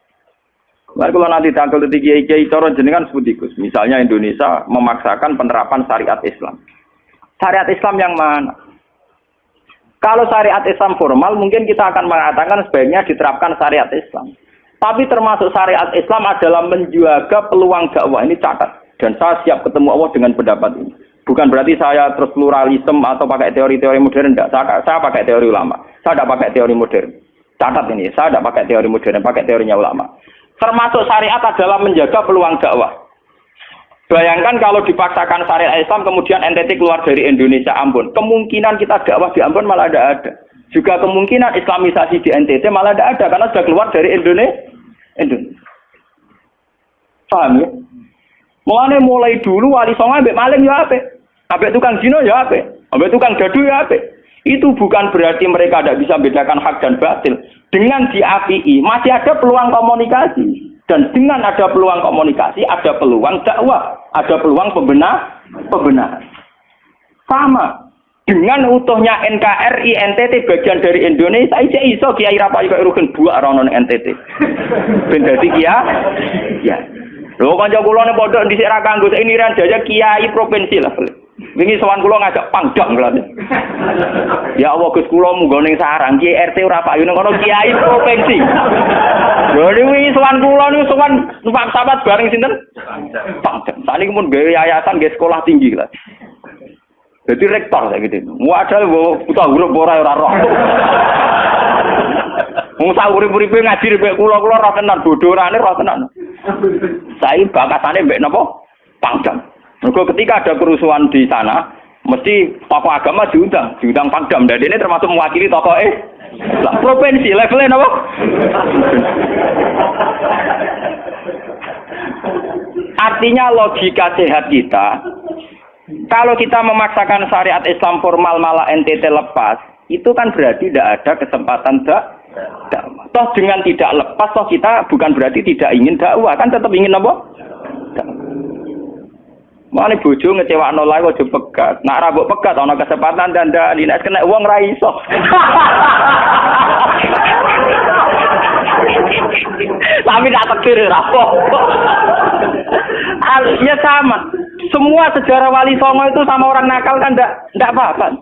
Lalu kalau nanti tanggal kiai cara jenengan sebut ikus, misalnya Indonesia memaksakan penerapan syariat Islam. Syariat Islam yang mana? Kalau syariat Islam formal, mungkin kita akan mengatakan sebaiknya diterapkan syariat Islam. Tapi termasuk syariat Islam adalah menjaga peluang dakwah. Ini catat. Dan saya siap ketemu Allah dengan pendapat ini. Bukan berarti saya terus pluralisme atau pakai teori-teori modern. Tidak. Saya pakai teori ulama. Saya tidak pakai teori modern. Catat ini. Saya tidak pakai teori modern. Pakai teorinya ulama. Termasuk syariat adalah menjaga peluang dakwah. Bayangkan kalau dipaksakan syariat Islam kemudian NTT keluar dari Indonesia Ambon. Kemungkinan kita dakwah di Ambon malah tidak ada. Juga kemungkinan Islamisasi di NTT malah tidak ada karena sudah keluar dari Indonesia. Paham ya? Mulai dulu wali songo ambek maling ya apik. Ambek tukang zina ya apik. Ambek tukang dadu ya apik. Itu bukan berarti mereka tidak bisa membedakan hak dan batil. Dengan diapii masih ada peluang komunikasi. Dan dengan ada peluang komunikasi, ada peluang dakwah, ada peluang pembenahan. Sama dengan utuhnya NKRI NTT bagian dari Indonesia, aja iso Kiai Rapayu kok rugen buak rono NTT. Ben dadi ya. Lho kanca kula nek pondok dhisik ra kanggo ini ran jaya kiai provinsi lah. Wingi sowan kula ngajak pangdam lha. Ya Allah Gus kula munggo ning sarang kiai RT ora payu ning kono kiai provinsi. Lho wingi sowan kula niku sowan numpak sahabat bareng sinten? Pangdam. Saniki mun gawe yayasan nggih sekolah tinggi lah. Jadi rektor saya gitu. Wadah buta huruf ora roh. Wong sak urip-uripe ngaji mbek kula ra tenan bodorane ra tenan. Saya bakasane mbek napa? Pangdam. Mergo ketika ada kerusuhan di sana, mesti tokoh agama diundang Pangdam. Dan ini termasuk mewakili tokoh provinsi levelnya napa? Artinya logika sehat kita, kalau kita memaksakan syariat Islam formal malah NTT lepas, itu kan berarti tidak ada kesempatan dakwah. Toh dengan tidak lepas, toh kita bukan berarti tidak ingin dakwah, kan tetap ingin apa? Mane bojo ngecewakno lae aja pegat. Nek ra mbok pegat ana kesempatan dandani, nek kena wong ra iso. Tapi tak takdir ra apa. Ya sama. Semua sejarah Wali Songo itu sama orang nakal kan ndak apa-apa.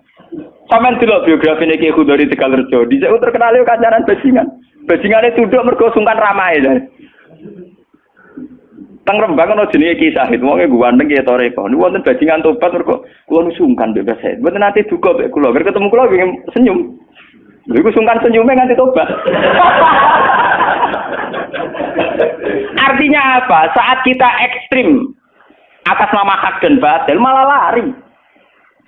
Sampeyan delok biografi Ki Khudori Tegalrejo, dhisik terkenal yo kancanan bajingan. Bajingane tunduk mergo sungkan ramahe. Teng Rembang ana jenenge Ki Sahid, wonge ganteng ki toreko. Niku wonten bajingan tobat mergo kula sungkan mbek Sahid. Mboten nate duka mbek kula, ger ketemu kula pengen senyum. Lha iku sungkan senyume nganti tobat. Artinya apa? Saat kita ekstrim atas nama hak dan batil malah lari.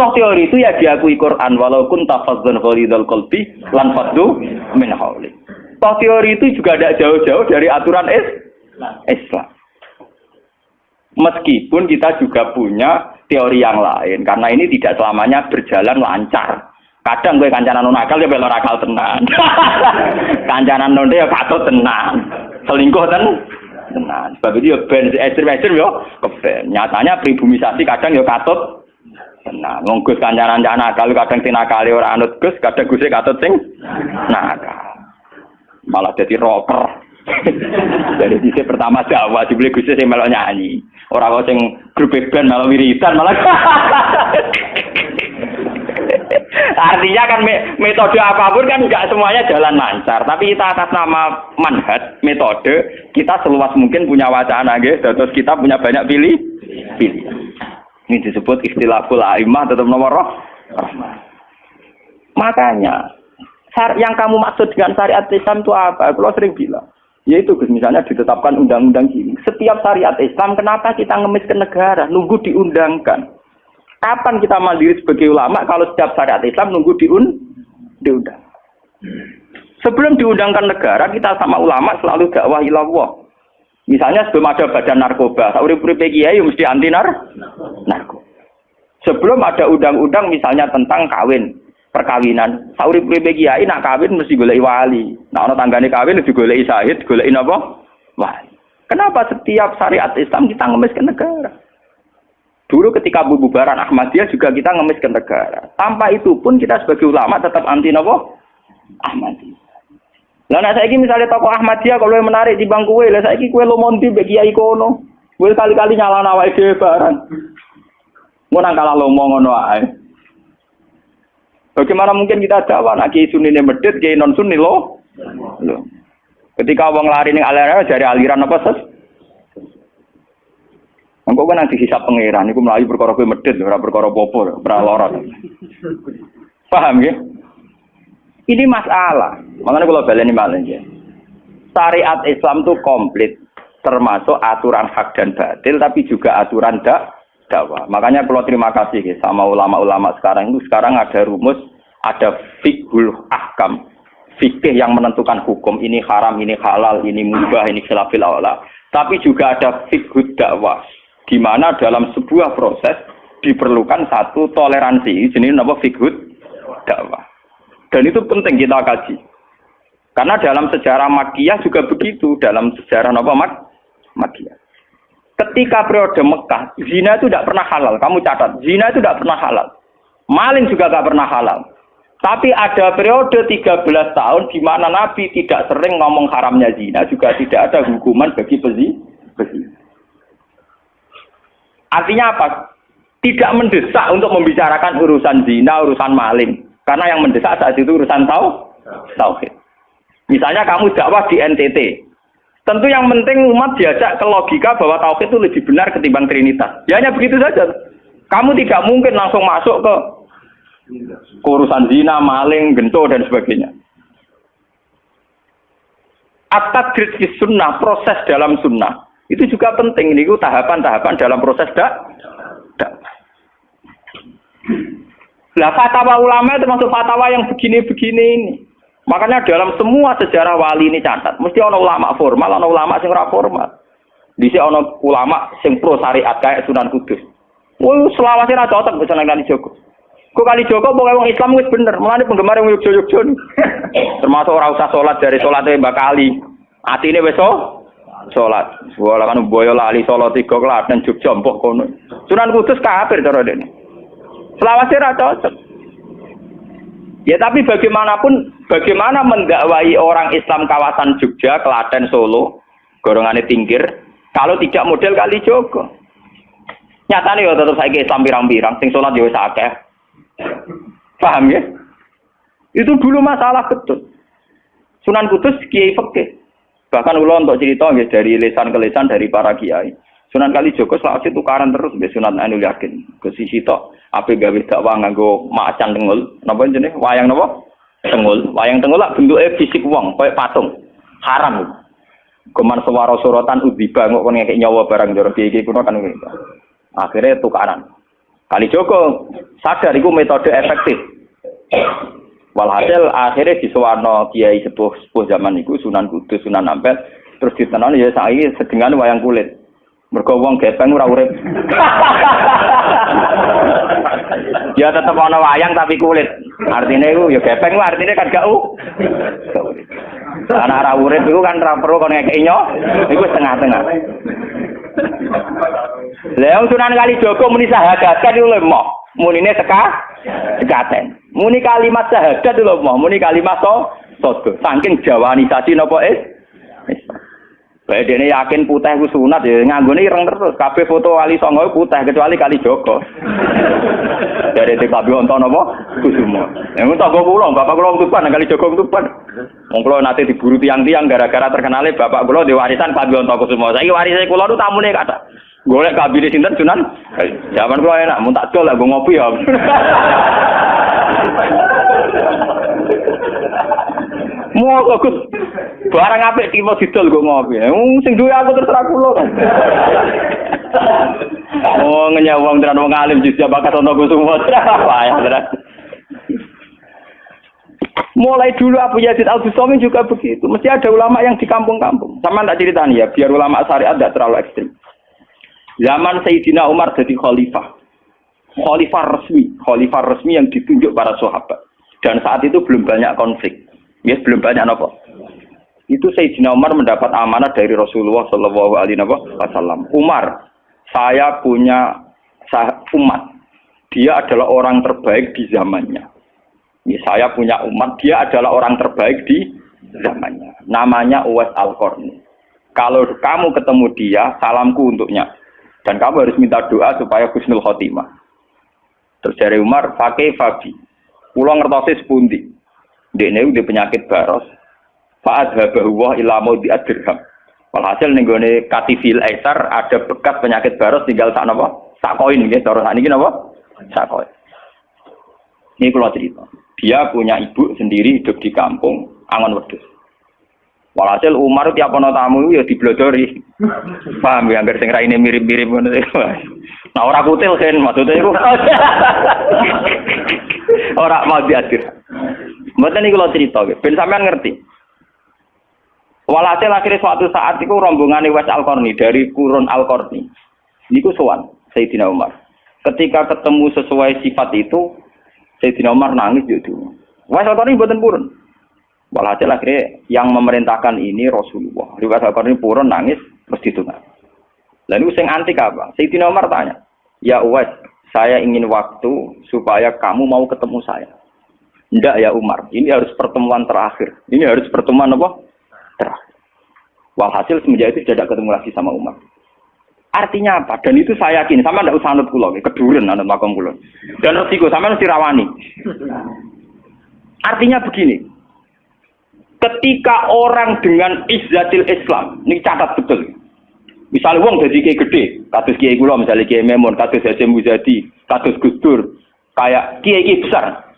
Toh teori itu ya diakui Quran walaupun tafazzan ghalidul qalbi lan faddu min hauli. Toh teori itu juga tidak jauh-jauh dari aturan Islam. Meskipun kita juga punya teori yang lain karena ini tidak selamanya berjalan lancar. Kadang gue kancanan nakal ya belok akal tenan. Kancanan nonde ya katut tenan. Selingkuh tenan. Sebab itu ya ben ekstrim yo keben. Nyatanya pribumisasi kadang ya katut tenan. Wong Gus kancanan nakal kadang tinakali ora anut Gus, kadang Guse katut sing nakal. Malah jadi rocker. Dari sisi pertama Jawa dibeli Guse sing melok nyanyi. Ora kok sing grup band malah wiridan malah. Artinya kan metode apapun kan enggak semuanya jalan lancar, tapi kita atas nama manhaj, metode, kita seluas mungkin punya wacana nggih, terus kita punya banyak pilih. Ini disebut istilahul aimah tetap nomor rahmah. Makanya yang kamu maksud dengan syariat Islam itu apa? Kalau sering bilang, yaitu misalnya ditetapkan undang-undang gini. Setiap syariat Islam, kenapa kita ngemis ke negara? Nunggu diundangkan. Kapan kita mandiri sebagai ulama kalau setiap syariat Islam nunggu diundang? Sebelum diundangkan negara, kita sama ulama selalu dakwah ilallah. Misalnya sebelum ada badan narkoba, sauri-uripe kiai mesti anti narkoba. Sebelum ada undang-undang misalnya tentang kawin, perkawinan, sauri-uripe kiai nak kawin mesti goleki wali. Nak ana tanggane kawin mesti goleki syahid, goleki napa? Wali. Kenapa setiap syariat Islam kita ngemis ke negara? Dulu ketika bubaran Ahmadiyah juga kita ngemis ke negara. Tanpa itu pun kita sebagai ulama tetap anti napa? Ahmadiyah. Lah nek saiki misalnya tokoh Ahmadiyah kalau menarik di bangku kowe, lah saiki kowe lomonti mbek kiai kono. Kowe kali-kali nyalahno awake dhewe barang. Ngono kalah lomo ngono ae. Bagaimana mungkin kita dakwah nek kiai sunine medhit, kiai non sunni lo? Ketika wong lari ning aliran dari aliran apa ses? Engko kan nanti hisab pangeran iku mlayu perkara kowe medhit ora perkara apa-apa, ora lara. Paham ya? Ini masalah. Makanya kalau baleni malih ya. Syariat Islam itu komplit termasuk aturan hak dan batil tapi juga aturan dakwah. Makanya kalau terima kasih ya, sama ulama-ulama sekarang itu sekarang ada rumus, ada fiqhul ahkam. Fikih yang menentukan hukum ini haram, ini halal, ini mubah, ini khilafil aula. Tapi juga ada fiqhud dakwah. Di mana dalam sebuah proses diperlukan satu toleransi. Jenis apa fiqhud dakwah. Dan itu penting kita kaji. Karena dalam sejarah Makkiyah juga begitu. Dalam sejarah apa Makkiyah. Ketika periode Mekah, zina itu tidak pernah halal. Kamu catat, zina itu tidak pernah halal. Maling juga tidak pernah halal. Tapi ada periode 13 tahun di mana Nabi tidak sering ngomong haramnya zina. Juga tidak ada hukuman bagi pezina. Artinya apa? Tidak mendesak untuk membicarakan urusan zina, urusan maling. Karena yang mendesak saat itu urusan tauhid. Misalnya kamu dakwah di NTT. Tentu yang penting umat diajak ke logika bahwa tauhid itu lebih benar ketimbang trinitas. Ya hanya begitu saja. Kamu tidak mungkin langsung masuk ke urusan zina, maling, gento dan sebagainya. At-tadrid fi sunnah, proses dalam sunnah. Itu juga penting. Ini tahapan-tahapan dalam proses Lah fatwa ulama itu termasuk fatwa yang begini-begini ini. Makanya dalam semua sejarah wali ini catat, mesti ana ulama formal, ana ulama sing ora formal. Dhisik ana ulama sing pro syariat kayak Sunan Kudus. Selawase ra cocok bisa nang Kali Joko. Kok Kali Joko pokoke wong Islam wis bener, mulane penggemar wong Yogyo-Yogyo. Termasuk ora usah salat dari salate Mbak Kali. Atine wis salat. Wala kan boyo lali salat 3 klaten Jogja mbok kono. Sunan Kudus kafir cara dene. Selawase ra cocok. Ya tapi bagaimanapun, bagaimana mendakwai orang Islam kawasan Jogja, Klaten, Solo, golongane tingkir, kalau tidak model Kali Joko. Nyatane ya tetep saiki Islam pirang-pirang, sing salat ya wis akeh. Paham ya? Itu dulu masalah betul. Sunan Kudus kiai fikih. Bahkan kula untuk cerita nggih dari lisan ke lisan dari para kiai. Sunan Kalijogo selawase tukaran terus mbek Sunan Ainul Yakin. Ke sisi tok ape gawe dakwah nganggo macan tengul. Napa jenenge? Wayang napa? Tengul. Wayang tengul lak bentuke fisik wong, koyo patung. Haram. Kuman swara sorotan udziba kok ngekek nyawa barang jero kiai kuno kan ngono. Akhirnya tukaran. Kalijogo sadar iku metode efektif. Walhasil akhirnya disuwarno kiai sepuh zaman iku Sunan Kudus, Sunan Ampel, terus ditenan ya saiki sedengan wayang kulit. Mergo wong gepeng ora urip. Ya tetep ana wayang tapi kulit. Artine iku ya gepeng ku artine kan gak urip. Ana ora urip iku kan ora perlu kon ngekeki nyo, iku setengah-tengah. Lah Sunan Kalijogo muni syahadat iku lemah. Munine sekaten. Muni kalimat syahadat lho moh, muni kalimat sodo. Saking jawanisasi napa Bae dene yakin putih ku sunat ya nganggone ireng terus. Kabeh foto wali songo putih kecuali Kalijogo. Dari TKB wonten napa? Kusuma. Nek tangga kula, bapak kula Tuban Kalijogo Tuban. Wong kula nate diburu tiang-tiang gara-gara terkenale bapak kula diwarisan Kabeh wonten Kusuma. Saiki warise kula nu tamune kathah. Golek kabine sinten Sunan? Zaman kula enak mun tak dol lah nggo ngopi ya. Mau kok barang apik tiba didol nggo ngopi. Sing duwe aku terserah kula. Oh ngenyawang tenan wong alim jujur bakat ana Kusuma. Wah ya. Mulai dulu Abu Yazid Al-Bustami juga begitu. Mesti ada ulama yang di kampung-kampung. Sama tak ceritani ya, biar ulama syariat tidak terlalu ekstrim. Zaman Sayyidina Umar jadi khalifah resmi yang ditunjuk para sahabat. Dan saat itu belum banyak konflik, ya belum banyak apa. Itu Sayyidina Umar mendapat amanah dari Rasulullah Shallallahu Alaihi Wasallam. Umar, saya punya umat, dia adalah orang terbaik di zamannya. Ya, saya punya umat, dia adalah orang terbaik di zamannya. Namanya Uwais Al-Qarni. Kalau kamu ketemu dia, salamku untuknya. Dan kamu harus minta doa supaya husnul khotimah. Terus dari Umar, pakai Fabi. Pulang ngertose sepundi. Dekne udah penyakit baros. Fa'adhabahu wa ila maudhi'ad dirham. Walhasil ning gone Katifil Aisar ada bekas penyakit baros tinggal sak napa? Sak koin nggih, cara sakniki napa? Sak koin. Ini kula cerita. Dia punya ibu sendiri hidup di kampung Angon Wedhus. Walhasil Umar tiap ana tamu ya diblodori. Paham ya, anggar sing raine mirip-mirip ngono. Nah ora kutil sen maksudnya iku. Ora mau diatur. Mboten niku kula cerita nggih, ben sampean ngerti. Walhasil akhirnya suatu saat iku rombongane Uwais Al-Qarni dari Qurun Al-Qarni. Niku sowan Sayyidina Umar. Ketika ketemu sesuai sifat itu, Sayyidina Umar nangis yo. Uwais Al-Qarni mboten purun. Walhasil akhirnya yang memerintahkan ini Rasulullah. Riwayat Al-Qarni purun nangis mesti itu. Lalu sing antik apa? Sayyidina Umar tanya, "Ya Uwais, saya ingin waktu supaya kamu mau ketemu saya." "Enggak ya Umar, ini harus pertemuan terakhir. Ini harus pertemuan apa? Terakhir." Walhasil semenjak itu tidak ketemu lagi sama Umar. Artinya apa? Dan itu saya yakin, sama ndak usah anut kula, keduren anut makom kula. Dan resiko sama mesti rawani. Artinya begini. Ketika orang dengan izzatil Islam, ini catat betul. Misalnya wong dadi kiai gede, kados kiai kula misalnya Kiai Memun, kados Hasyim Muzadi, kados Gus Dur, kayak kiai besar.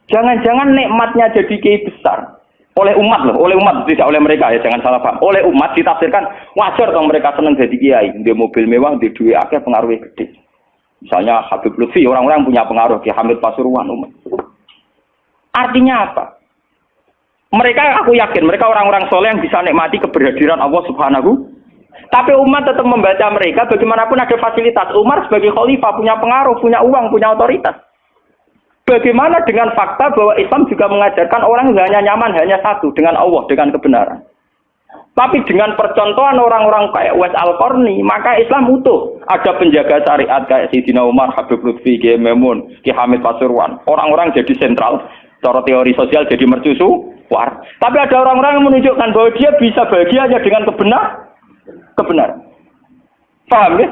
Jangan-jangan nikmatnya jadi kiai besar oleh umat loh, oleh umat tidak oleh mereka ya, jangan salah paham. Oleh umat ditafsirkan wajar dong mereka senang jadi kiai, di mobil mewah, di duit akeh pengaruhnya gede. Misalnya Habib Lutfi, orang-orang punya pengaruh, Ki Hamid Pasuruan umat. Artinya apa? Mereka, aku yakin mereka orang-orang soleh yang bisa nikmati keberhadiran Allah Subhanahu. Tapi umat tetap membaca mereka, bagaimanapun ada fasilitas. Umar sebagai khalifah punya pengaruh, punya uang, punya otoritas. Bagaimana dengan fakta bahwa Islam juga mengajarkan orang hanya nyaman, hanya satu, dengan Allah, dengan kebenaran. Tapi dengan percontohan orang-orang kayak Uwais Al-Qarni, maka Islam utuh. Ada penjaga syariat kayak Sayyidina Umar, Habib Lutfi, Kiai Memun, Ki Hamid Pasuruan. Orang-orang jadi sentral, cara teori sosial jadi mercusu. Tapi ada orang-orang yang menunjukkan bahwa dia bisa bahagia hanya dengan kebenaran. Paham ya?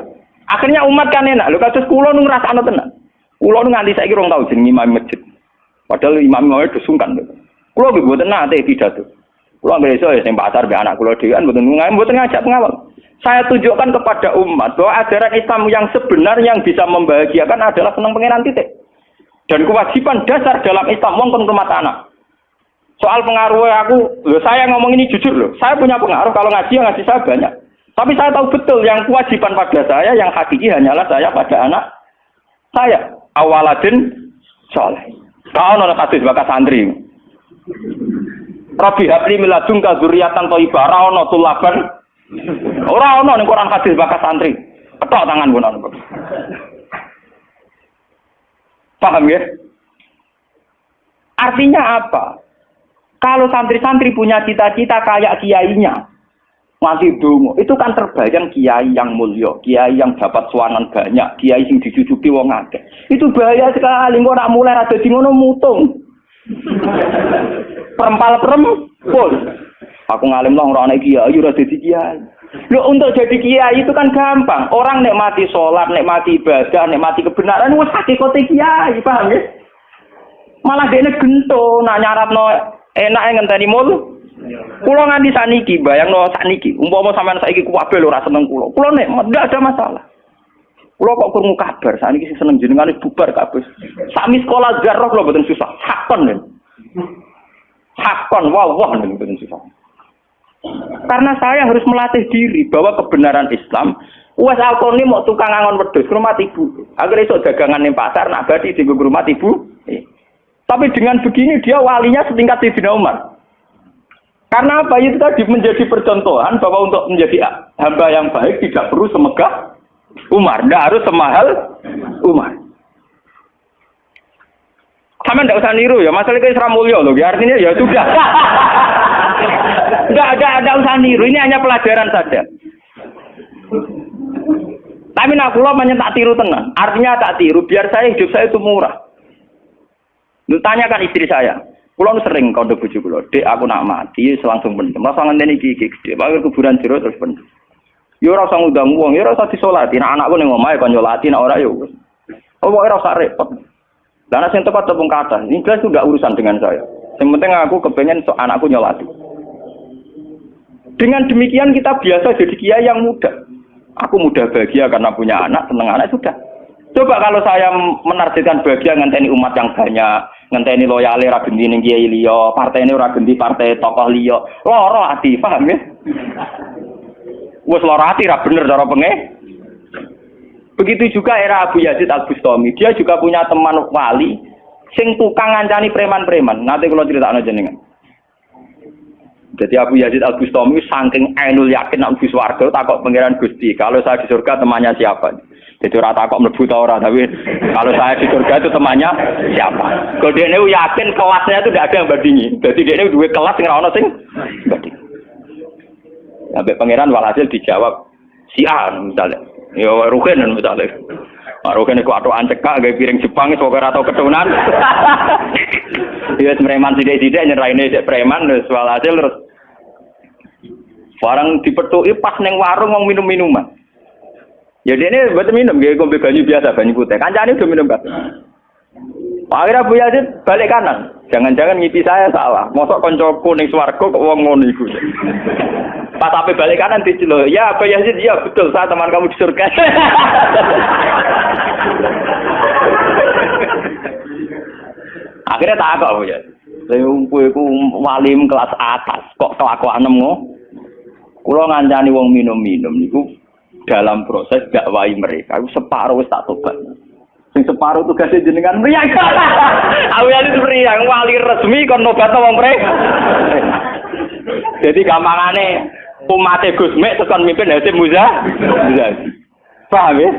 Akhirnya umat kan enak. Lho kados kula nu ngrasakno tenan. Kula nu nganti saiki rong tau jeneng imam masjid. Padahal imam-imam itu sungkan. Kula nggih mboten nate pidato. Kula nggih iso ya sing pasar be anak kula dhewe mboten ngajak pengawal. Saya tunjukkan kepada umat bahwa ajaran Islam yang sebenar yang bisa membahagiakan adalah senang pangeran titik. Dan kewajiban dasar dalam Islam wong kon rumah anak. Soal pengaruh saya ngomong ini jujur loh. Saya punya pengaruh kalau ngaji saya banyak. Tapi saya tahu betul yang kewajiban pada saya, yang hakiki hanyalah saya pada anak saya. Awaladin soleh. Kau nolak hadis bakas santri. Rabbi habli miladun kadzurriatan thayyibah. Ora ono tulaban. Ora ono ning Quran hadis bakas santri. Ketok tangan pun ono. Paham ya? Artinya apa? Kalau santri-santri punya cita-cita kayak kiainya, mati dungo, itu kan terbayang kiai yang mulia, kiai yang dapat suanan banyak, kiai yang dijujuki wong akeh. Itu bahaya sekali, kok nak mulai ada di ngono mutung. Perempal-perempul. Aku ngalim lah ora ana kiai, ora dadi kiai. Loh, untuk jadi kiai itu kan gampang. Orang nikmati sholat, nikmati ibadah, nikmati kebenaran, wis hakikate kiai, paham ya? Malah dene gento, nak nyaratno enak ngenteni mul. Kulo nganti sakniki, bayangno sakniki, umpama sampean saiki kuwabe lho ora seneng kulo. Kulo nek ndak ada masalah. Kulo kok krungu kabar sakniki sing seneng jenengane bubar kabeh. Sami sekolah zarah kulo mboten susah. Hakon lho. Hakon wah mboten susah. Karena saya harus melatih diri bahwa kebenaran Islam, Uwais Al-Qarni mau tukang angon wedhus ke rumah ibu. Agar esuk dagangan ning pasar nak badi di rumah ibu. Tapi dengan begini dia walinya setingkat Sayyidina Umar. Karena apa? Itu tadi menjadi percontohan bahwa untuk menjadi hamba yang baik tidak perlu semegah Umar, tidak harus semahal Umar. Sama tidak usah niru ya, masalah itu Isra Mulya loh, artinya ya sudah. Tidak usah niru, ini hanya pelajaran saja. Tapi nak kula tak tiru tenang, artinya tak tiru, biar saya hidup saya itu murah. Tanyakan istri saya, kulo sering kau bojo kulo, dek aku nak mati, langsung pendem, langsung ngenteni iki gede, bakal kuburan jero terus pendem. Yo ora usah ngundang wong, yo ora usah disolati, nek anakku ning omahe kon nyolati, nek ora yo wis. Pokoke ora usah repot. Lah nek sing tepat tepung kata, ini jelas sudah urusan dengan saya. Yang penting aku kepengen anakku nyolati. Dengan demikian kita biasa jadi kiai yang muda. Aku mudah bahagia karena punya anak, seneng anak sudah. Coba kalau saya menargetkan bahagia ngenteni umat yang banyak, ngenteni loyale ora genti ning kiai liya, partene ora genti partai tokoh liya. Lara ati, paham ya? Wes lara ati ra bener cara penge. Begitu juga era Abu Yazid Al-Bustami, dia juga punya teman wali sing tukang ngancani preman-preman. Nanti kalau critakno jenengan. Jadi Abu Yazid Al-Bustami saking ainul yakin nek mlebu swarga takok pangeran Gusti, kalau saya di surga temannya siapa? Jadi ora takok mlebu ta ora, tapi kalau saya di surga itu temannya siapa? Kalau dia ini yakin kelasnya itu tidak ada yang bandingi. Jadi dia ini dua kelas yang ora ono sing banding. Sampai pangeran walhasil dijawab si A misalnya. Ya Rugen misalnya. Rugen iku atokan cekak gawe piring Jepang wis ora tau ketunan. Dia preman sithik-sithik nyeraine sik preman wis walhasil terus barang dipethuki pas ning warung wong minum-minuman. Ya ini buat minum, dia ngombe banyu biasa, banyu putih. Kancane udah minum kabeh. Akhirnya Abu Yazid balik kanan. Jangan-jangan ngipi saya salah. Mosok koncoku ning swarga kok wong ngono iku. Pas sampai balik kanan diceluk. Ya Abu Yazid, iya betul, saya teman kamu di surga. Akhirnya tak kok ya. Saya iku walim kelas atas, kok kelakuan nemu. Kula ngancani wong minum-minum niku dalam proses dakwahi mereka. Iku separuh wis tak tobat. Sing separuh tugasnya jenengan mriyang. Awalnya itu mriyang wali resmi kon nobatno wong mrek. Jadi gampangane umate Gus Mek tekan mimpin Hasim Muzadi. Paham ya?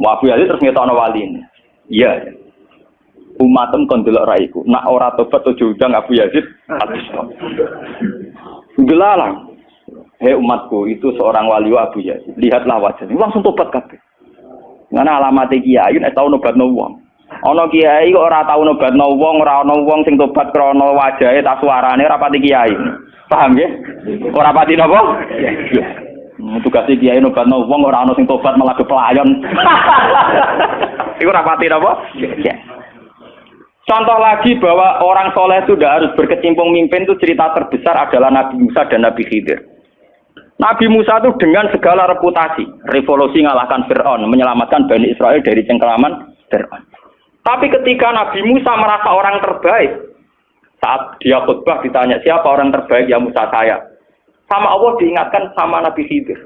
Abu Yazid terus ngetokno wali ini. Iya. Umatem kon delok raiku. Nak ora tobat ojo udang Abu Yazid habis. Gelalang. Hei umatku, itu seorang wali Abu Yazid. Lihatlah wajahnya. Langsung tobat kabeh. Ngene alamate kiai nek tau nobatno wong. Ana kiai kok ora tau nobatno wong, ora ana wong sing tobat krana wajahe ta suarane ora pati kiai. Paham nggih? Ora pati napa? Iya. Tugase kiai nobatno wong ora ana sing tobat malah kepelayon. Iku ora pati napa? Iya. Contoh lagi bahwa orang soleh itu tidak harus berkecimpung mimpin, itu cerita terbesar adalah Nabi Musa dan Nabi Khidir. Nabi Musa itu dengan segala reputasi, revolusi mengalahkan Fir'aun, menyelamatkan Bani Israel dari cengkeraman Fir'aun. Tapi ketika Nabi Musa merasa orang terbaik, saat dia khutbah ditanya siapa orang terbaik, ya Musa saya. Sama Allah diingatkan sama Nabi Khidir.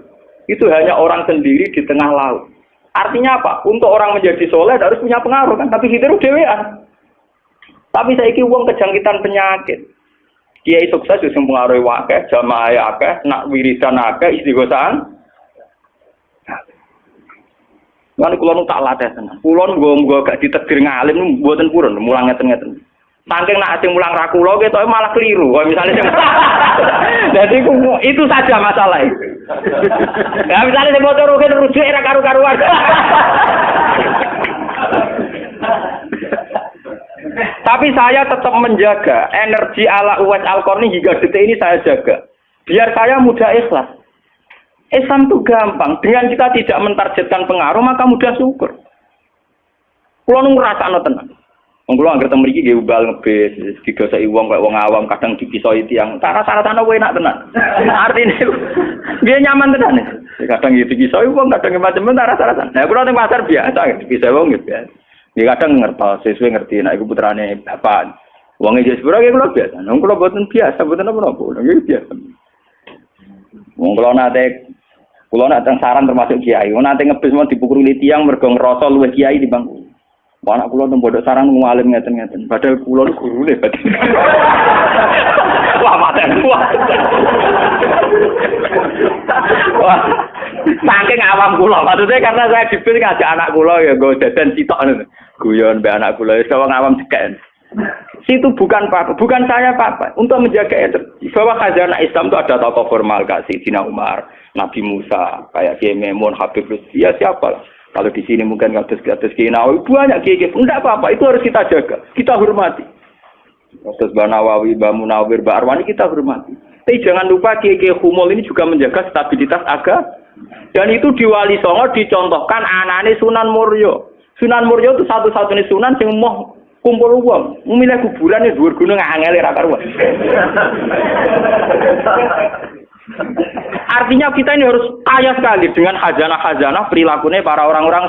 Itu hanya orang sendiri di tengah laut. Artinya apa? Untuk orang menjadi soleh harus punya pengaruh kan? Tapi Khidir dewean. Tapi saiki wong kejangkitan penyakit. Kiai sukses wis mempengaruhi akeh, jamaah akeh, nak wiridan akeh, istighosahan. Lan kula nu tak latih tenan. Kula nggo gak ditegir ngalim mboten purun, mulang ngeten-ngeten. Saking nak sing mulang ra kula ketoke malah keliru. Kaya misale sing Jadi itu saja masalah itu. Ya misalnya sing motor rujuk era karu-karuan. Tapi saya tetap menjaga energi ala Uwais Al-Qarni hingga detik ini saya jaga. Biar saya mudah ikhlas. Islam itu gampang. Dengan kita tidak mentargetkan pengaruh, maka mudah syukur. Kulo nu ngrasakno tenan. Wong kulo anggere teng mriki nggih ubal ngebis, digoseki wong kaya wong awam kadang dipisoi tiyang. Cara-carane kowe enak tenan. Artine nggih nyaman tenan. Kadang dipisoi wong, kadang macam-macam cara-carane. Nah, kulo teng pasar biasa dipisoi wong nggih biasa. Dia kadang ngerti, sesuai ngerti, nak iku putrane bapak. Wong iki sepuro iki kula biasa. Wong kula boten biasa, boten apa-apa. Nggih biasa. Wong kula nate teng saran termasuk kiai. Wong nate ngebis mau dipukuli tiyang mergo ngrasa luwih kiai timbang. Anak kula teng pondok saran ngalim ngeten-ngeten. Padahal kula niku gurune berarti. Wah, maten wah. Wah. Saking awam kula, maksudnya karena saya dipil ngajak anak kula ya nggo dadan sitok ngono. Guyon mbek anak kula wis wong awam cekek. Situ bukan apa, bukan saya apa. Untuk menjaga itu bahwa khazanah Islam itu ada tokoh formal kayak Sayyidina Umar, Nabi Musa, kayak Kiai Memun, Habib Lutfi, ya siapa lah. Kalau di sini mungkin kados Kiai Nawawi banyak kiai-kiai, enggak apa-apa, itu harus kita jaga, kita hormati. Terus Mbak Nawawi, Mbak Munawir, Mbak Arwani kita hormati. Tapi jangan lupa kiai-kiai humul ini juga menjaga stabilitas agama. Dan itu di Wali Songo dicontohkan anane Sunan Muryo. Sunan Muryo itu satu-satunya sunan yang mau kumpul uang. Memilih kuburan di dhuwur gunung angel ra karuan. Artinya kita ini harus kaya sekali dengan khazanah-khazanah perilakunya para orang-orang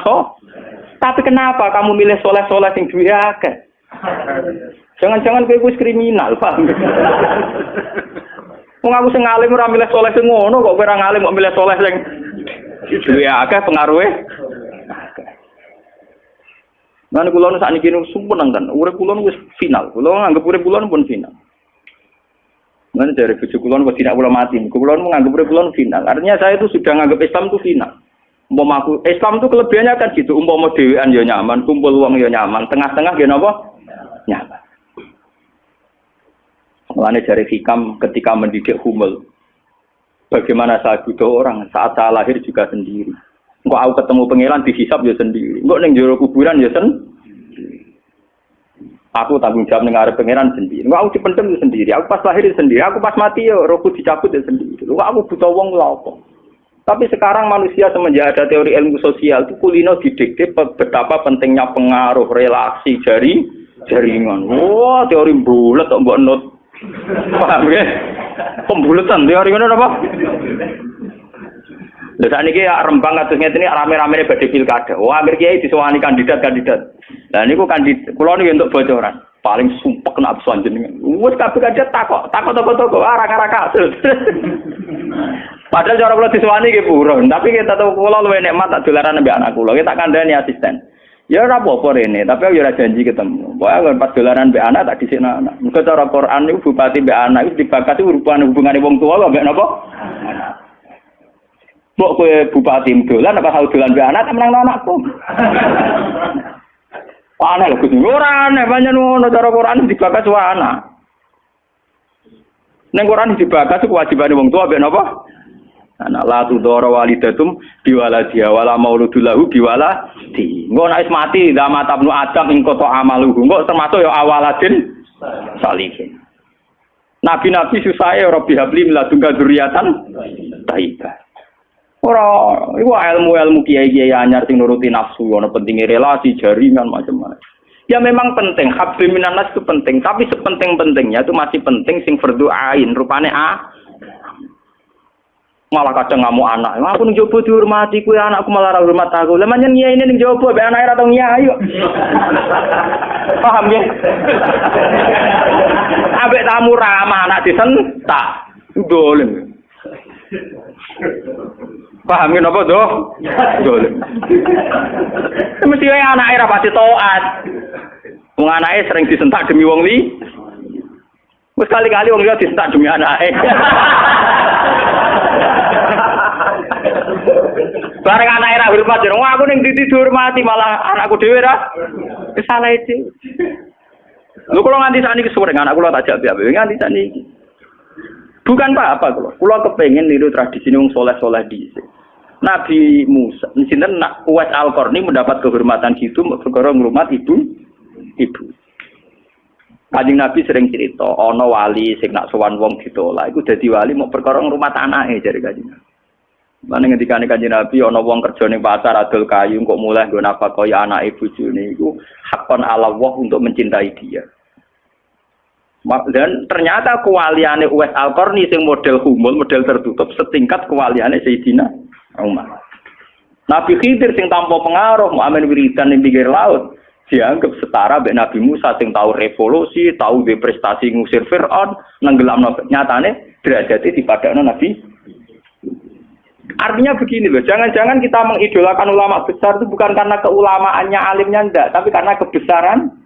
Tapi kenapa kamu milih soleh-soleh yang duwe akeh? Jangan-jangan kowe wis kriminal, paham? Wong aku sing alim ora milih soleh sing ngono kok kowe ora ngalim kok milih soleh sing duwe akeh pengaruhe. Lan kula nu sakniki nu sumpun nang urip kula wis final. Kula nganggep urip kula pun final. Mana dari bojo kula wis tidak kula mati. Kula nu nganggep urip kula final. Artinya saya itu sudah nganggep Islam itu final. Umpama aku Islam itu kelebihannya kan gitu. Umpama dhewean ya nyaman, kumpul wong ya nyaman, tengah-tengah ya napa? Nyaman. Mulane dari hikam ketika mendidik humul. Bagaimana saya butuh orang saat saya lahir juga sendiri. Engko aku ketemu pangeran dihisab ya sendiri. Engko ning jero kuburan ya sendiri. Aku tanggung jawab ning arep pangeran sendiri. Engko aku dipendem ya sendiri. Aku pas lahir ya sendiri. Aku pas mati ya rohku dicabut ya sendiri. Engko aku butuh wong lha apa? Tapi sekarang manusia semenjak ada teori ilmu sosial itu kulino didikte betapa pentingnya pengaruh relasi jaringan. Wah, teori bulat kok mbok not. Paham ya? Pembulatan teori ngono apa? Lha sakniki Rembang kados ngene rame-ramene badhe pilkada. Wah, akhir kiai disowani kandidat-kandidat. Lah niku kula niku entuk bocoran. Paling sumpek nek absen jenengan. Wes kabeh kandidat takok toko-toko arah-arah kasus. Padahal cara kula disowani nggih purun, tapi kita tahu kula luwih nikmat tak dolaran ambek anak kula. Kita kandhani asisten. Ya ora apa-apa rene, tapi aku ya ora janji ketemu. Pokoke pas dolaran ambek anak tak dhisikno anak. Muga cara Quran niku bupati ambek anak iku dibakati hubungane wong tuwa ambek napa? Anak. Mbok kowe bupati dolan apa tau dolan ambek anak menang anakku. Aneh lho Gus. Ora aneh pancen ngono cara Quran dibakas wae anak. Ning Quran dibakas kewajibane wong tuwa ambek napa? Anak la tudara walidatum biwaladiha wala mauludul lahu biwaladi. Engko nek wis mati zaman tabnu adam ing kota amaluhu. Engko termasuk ya awaladin salihin. Nabi-nabi susahe Rabbi habli miladunka dzurriatan thayyibah. Ora iku ilmu-ilmu kiai-kiai anyar sing nuruti nafsu, ana pentingnya relasi, jaringan macam-macam. Ya memang penting, habli minanas itu penting, tapi sepenting-pentingnya itu masih penting sing fardhu ain, rupane malah kadang ngamuk anak. Aku ning jowo dihormati, kuwi anakku malah ora hormat aku. Lah manyen nyai ini ning jowo, mbek anake ora tau nyai kok. Paham ya? Ambek tamu ramah anak disentak. Dolen. Paham ya napa, Doh? Dolen. Mesti wae anake ora pasti taat. Wong anake sering disentak demi wong li. Wis kali-kali wong liya disentak demi anake. Bareng anake ra hormat jero, aku ning titi dihormati malah anakku dhewe ra. Wis salah iki. Lho kula nganti sakniki sore anak kula tak jak piye nganti sakniki. Bukan apa-apa kula. Kula kepengin niru tradisi wong saleh-saleh dhisik. Nabi Musa, sinten Uwais Al-Qarni mendapat kehormatan gitu perkara ngrumat ibu. Kanjeng Nabi sering cerita, ana wali sing nak sowan wong ditolak iku dadi wali mau perkara ngrumat anake jare Kanjeng Nabi. Lan ngendikane Kanjeng Nabi ana wong kerja ning pasar adol kayu kok mulai nggo nafkah ya anake bojone iku hakon ala Allah untuk mencintai dia. Dan ternyata kewaliane Uwais Al-Qarni sing model humul, model tertutup setingkat kewaliane Sayyidina Umar. Nabi Khidir sing tanpa pengaruh muamen wiridan ning pinggir laut dianggap setara mbek Nabi Musa sing tahu revolusi, tahu dhe prestasi ngusir Firaun, nenggelamno nyatane derajate dipadakno Nabi. Artinya begini loh, jangan-jangan kita mengidolakan ulama besar itu bukan karena keulamaannya, alimnya enggak, tapi karena kebesaran.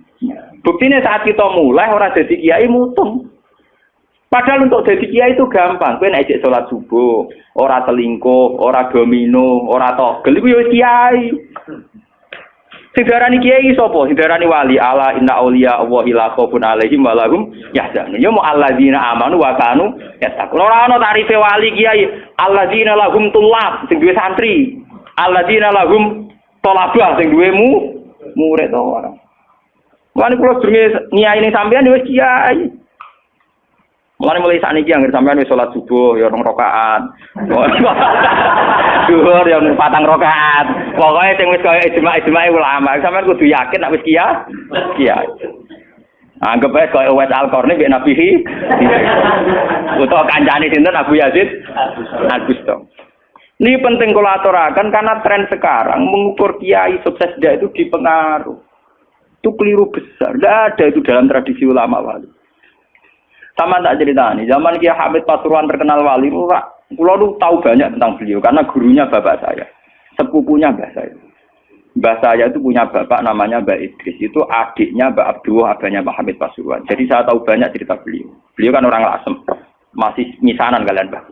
Buktinya saat kita mulai orang jadi kiai mutung. Padahal untuk jadi kiai itu gampang. Kowe nek salat subuh, ora selingkuh, ora domino, ora togel iku ya kiai. Sing darani kiai sapa? Sing darani wali. Ala inna auliya Allahi la khaufun 'alaihim wa lahum yahzanun. Ya mu alladzina amanu wa kanu yattaqun. Ora ana tarife wali kiai. Alladzina lahum tulab sing duwe santri. Alladzina lahum thalabah sing duwe murid ora. Lan kula durunge nyai ning sampean wis kiai. Mulai sakniki anggere sampean wis salat subuh ya 2 rakaat. Zuhur ya 4 rakaat. Pokoke sing wis kaya ijma' ulama, sampean kudu yakin nek wis kiai. Anggap ae kaya Uwais Al-Qarni mbek Nabi utawa kancane sinten Abu Yazid Al-Bustami. Ini penting kula aturaken karena tren sekarang mengukur kiai sukses dia itu dipengaruh. Itu keliru besar. Tidak ada itu dalam tradisi ulama wali. Sama tak cerita nih, zaman Kiai Hamid Pasuruan terkenal wali, kula tahu banyak tentang beliau karena gurunya bapak saya, sepupunya mbah saya. Mbah saya itu punya bapak namanya Mbak Idris, itu adiknya Mbak Abdullah, abahnya Mbak Hamid Pasuruan. Jadi saya tahu banyak cerita beliau. Beliau kan orang Lasem, masih misanan kalian Mbah.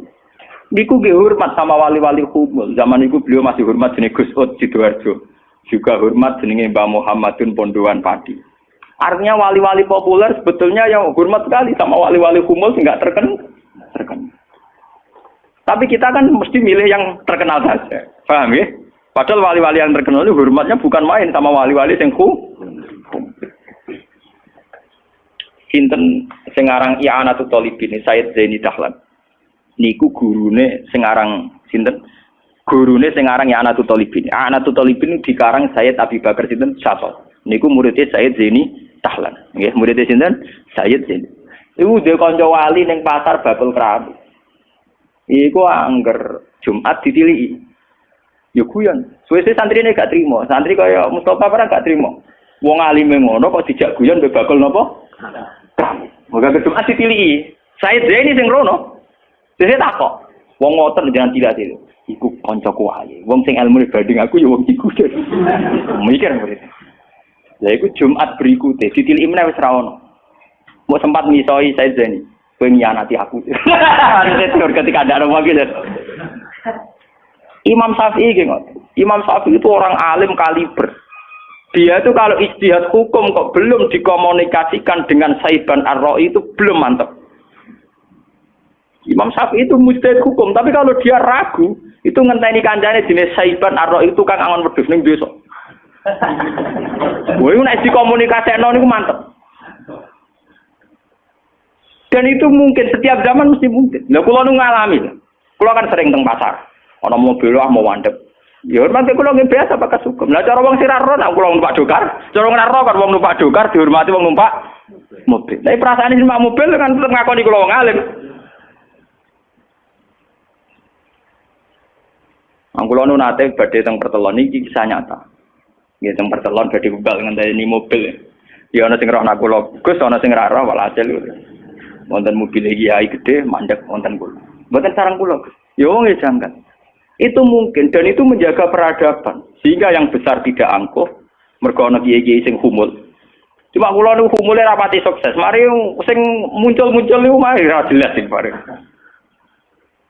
Niku hormat sama wali-wali humul. Zaman itu beliau masih hormat jenis Gus Ud Sidoarjo. Juga hormat jenenge Mbah Muhammadun Pondowan Padi. Artinya wali-wali populer sebetulnya yang hormat sekali sama wali-wali humul enggak terkenal. Tapi kita kan mesti milih yang terkenal saja. Paham ya? Padahal wali-wali yang terkenal itu hormatnya bukan main sama wali-wali sing Sinten sing aran I'anatul Thalibin Sayyid Zaini Dahlan. Niku gurune sing aran sinten Gurune sing aran ya Anatul Talibin. Anatul Talibin dikarang Sayyid Abi Bakar sinten Syafi'i. Niku muridé Sayyid Zaini Tahlan. Nggih, muridé sinten? Sayyid Zaini. Iku dhe kanca wali ning pasar bakul keramik. Iku angger Jumat ditiliki. Ya guyon. Suwe-suwe santrine gak trimo. Santri kaya Mustofa ora gak trimo. Wong alime ngono kok dijak guyon mbek bakul napa? Moga ke Jumat ditiliki. Sayyid Zaini sing rono. Dene takok. Wong ngoten jangan tidak-tidak. Iku kancaku ae. Wong sing ilmune banding aku ya wong iku. Mikir murid. Lah iku Jumat berikutnya ditiliki meneh wis ra ono. Mau sempat misoi saya Zeni. Kowe nyianati aku. Harusnya ketika ada orang lagi. Imam Syafi'i gitu. Imam Syafi'i itu orang alim kaliber. Dia itu kalau ijtihad hukum kok belum dikomunikasikan dengan Saiban Ar-Ra'i itu belum mantap. Imam Syafi'i itu mujtahid hukum, tapi kalau dia ragu, itu ngenteni kancane jenis Saiban Ar-Ra'i itu kang angon wedhus ning desa. Woi nek dikomunikasekno niku mantep. Dan itu mungkin setiap zaman mesti mungkin. Lah kula nu ngalami. Kula kan sering teng pasar. Ana mobil mau wandep. Ya hormati kula nggih biasa pakai sukum. Lah cara wong sira ro nek kula numpak dokar, cara ora ro kan wong numpak dokar dihormati wong numpak mobil. Lah perasaane numpak mobil kan tetep ngakoni kula wong alim. Angkulo nu nate badhe teng pertelon iki kisah nyata. Nggih teng pertelon badhe bubal ngenteni mobil. Ya ana sing roh nak kula, Gus ana sing ra roh walhasil. Wonten mobil kiai gede mandek wonten kula. Mboten sareng kula. Ya wong janggal. Itu mungkin dan itu menjaga peradaban sehingga yang besar tidak angkuh mergo ana kiai-kiai sing humul. Cuma kula niku humule rapati sukses. Mari sing muncul-muncul niku mari ra jelas sing bareng.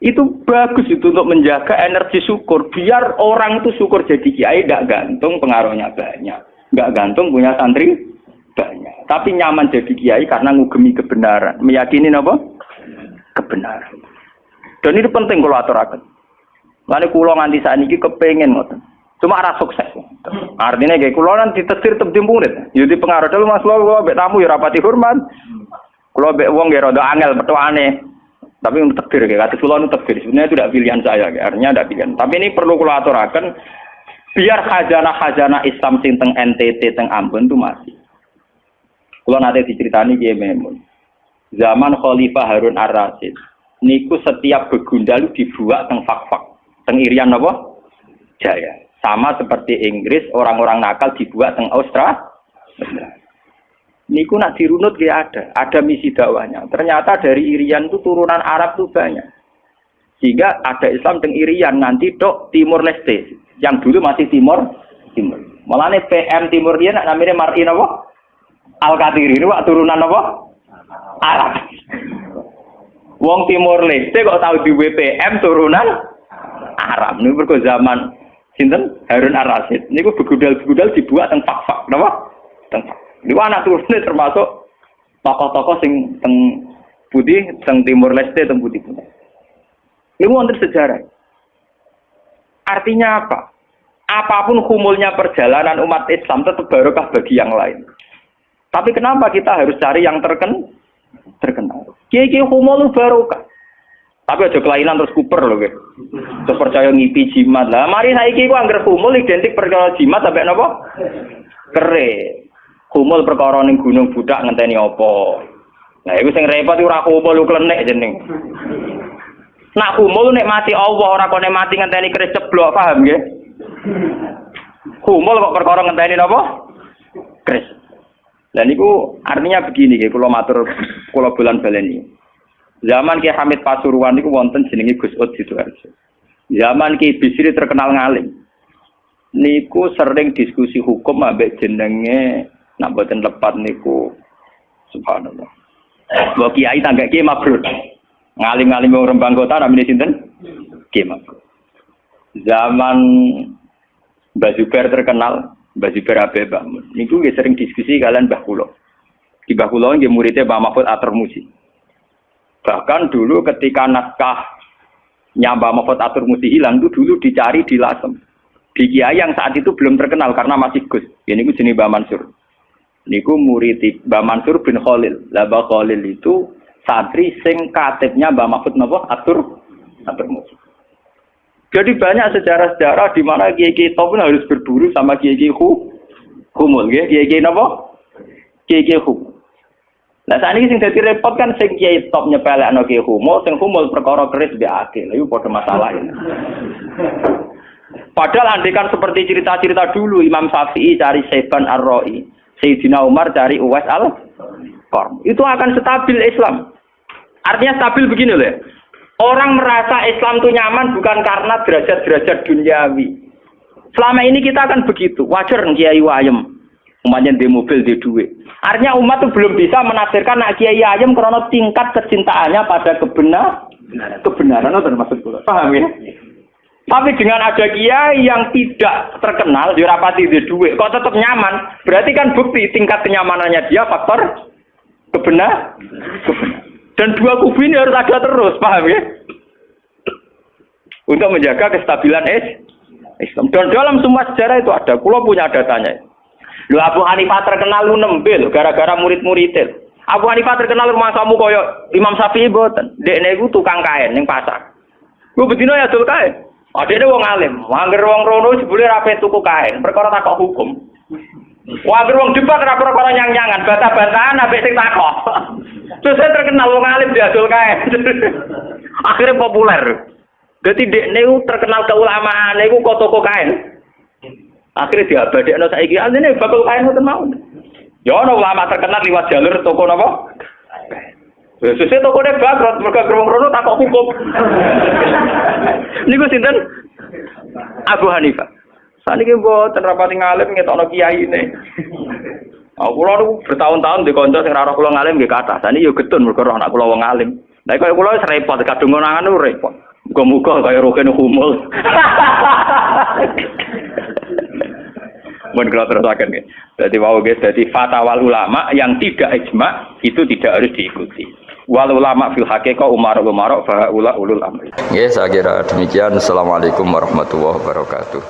Itu bagus itu untuk menjaga energi syukur biar orang itu syukur jadi kiai tidak gantung pengaruhnya banyak, nggak gantung punya santri banyak, tapi nyaman jadi kiai karena ngugemi kebenaran, meyakini apa? Kebenaran. Dan itu penting kalau aturaken. Lalu kulo nganti saat ini kepengen ngoten. Cuma arah sukses. Artinya kayak kulo nanti ditetir tebdi murid. Jadi pengaruh dulu mas kulo bek tamu ya rapati hormat. Kulo bek wong ya rada angel petuane. Tapi untuk takdir kayak kata kulo untuk takdir. Sebenarnya itu tidak pilihan saya, artinya tidak pilihan. Tapi ini perlu kulo aturaken biar khazanah Islam sing teng NTT teng Ambon itu masih. Kulo nanti diceritani Kiai Maimun. Zaman Khalifah Harun Ar-Rasyid, niku setiap begundal dibuat teng fak-fak. Teng Irian apa? Jaya. Sama seperti Inggris, orang-orang nakal dibuat teng Australia. Niku nak dirunut ya ada misi dakwahnya. Ternyata dari Irian itu turunan Arab tuh banyak. Sehingga ada Islam teng Irian nanti tok Timur Leste. Yang dulu masih Timur. Malahnya PM Timur dia nak namanya Mar'in apa? Al-Qatiri ini wak turunan apa? Arab. Wong Timur Leste kok tahu di WPM turunan Arab. Ini berko zaman sinten Harun Ar-Rasyid. Niku begudal-begudal dibuat teng fak-fak, napa? Teng fak. Niku anak turune termasuk tokoh-tokoh sing teng putih, teng Timur Leste, teng putih. Ini wonten sejarah. Artinya apa? Apapun humulnya perjalanan umat Islam tetap barokah bagi yang lain. Tapi kenapa kita harus cari yang terkenal? Kiai-kiai humul barokah. Tapi aja kelainan terus kuper loh, guys. Terus percaya ngipi jimat lah. Mari saiki ku angger humul identik perkara jimat sampai napa? Kere. Humul perkara ning gunung budak ngenteni apa. Nah, iku sing repot ora humul klenek jeneng. Nak humul nek mati Allah ora kok nek mati ngenteni keris ceblok, paham nggih? Humul kok perkara ngenteni napa? Keris. Lah niku artinya begini nggih, kula matur kula bulan baleni. Zaman Ki Hamid Pasuruan niku wonten jenenge Gus Ud Sidoarjo. Zaman Ki Bisri terkenal ngalim. Niku sering diskusi hukum ambek jenenge nak boten lepat niku subhanallah. Mbok kiai tangga Ki Mabrur. Ngalim-ngalim wong Rembang Kota namine sinten? Ki Mabrur. Zaman Mbah Zubair terkenal, Mbah Zubair Abe Bakmun. Niku nggih sering diskusi kalian Mbah kula. Ki Mbah kula nggih muridé Mbah Mahfud Atur-Musi. Bahkan dulu ketika naskah Mbah Mahfud Atur-Musi hilang itu dulu dicari di Lasem. Di kiai yang saat itu belum terkenal karena masih Gus. Ini ku jenenge Mbah Mansur. Niku murid Mbah Mansur bin Khalil. Lah Mbah Khalil itu santri sing katibnya Mbah Mahfud napa Atur-Musi. Jadi banyak sejarah-sejarah di mana kiai-kiai top pun harus berburu sama kiai-kiai humul, kiai-kiai napa? Kiai-kiai humul. Nah saat ini sing dadi repot kan sing kiai top nyepelekno kiai humul, sing humul perkara keris mbek akil. Iku padha masalah ini. Padahal andekan seperti cerita-cerita dulu Imam Syafi'i cari Saiban Ar-Ra'i, Sayyidina Umar cari Uwais Al-Qarn. Itu akan stabil Islam. Artinya stabil begini loh ya. Orang merasa Islam itu nyaman bukan karena derajat-derajat duniawi. Selama ini kita akan begitu. Wajar kiai wayem. Umatnya di mobil, di duit. Artinya umat itu belum bisa menafsirkan nak kiai ayam karena tingkat kecintaannya pada kebenaran itu termasuk pula. Paham ya? Tapi dengan ada kiai yang tidak terkenal, dia rapati di duit, kok tetap nyaman, berarti kan bukti tingkat kenyamanannya dia faktor kebenaran. Dan dua kubu ini harus ada terus, paham ya? Untuk menjaga kestabilan Islam. Dan dalam semua sejarah itu ada, kalau punya datanya. Lho Abu Hanifah terkenal lu nembe lho gara-gara murid-muridnya. Abu Hanifah terkenal rumah kamu koyo Imam Syafi'i mboten. Dekne iku tukang kain ning pasar. Ku bedino ya dol kain. Adekne wong alim, angger wong rono jebule ra pe tuku kain, perkara takok hukum. Angger wong debat ra perkara nyang-nyangan, bantah-bantahan ambek sing takok. Terus terkenal wong alim diadol kain. Akhirnya populer. Dadi dekne terkenal keulamaan iku kok toko kain. Akhirnya diabadekno saiki asline bakal kain ngoten mau. Ya ana ulama terkenal liwat jalur toko napa? Sesuk tokone bangkrut mergo wong rono takok hukum. Niku sinten? Abu Hanifah. Saniki mboten rapati ngalim ngetokno kiyaine. Aku kula niku bertahun-tahun di kanca sing ora kula ngalim nggih kathah. Saniki yo getun mergo anak kula wong ngalim. Lah kaya kula wis repot kadung ngonangan repot. Muga-muga kaya roken humul. Mun kula terusaken nggih. Dadi wau nggih dadi fatwa ulama yang tidak ijma itu tidak harus diikuti. Wal ulama fil haqiqah umar fa ulul amri. Nggih, saya kira demikian. Assalamualaikum warahmatullahi wabarakatuh.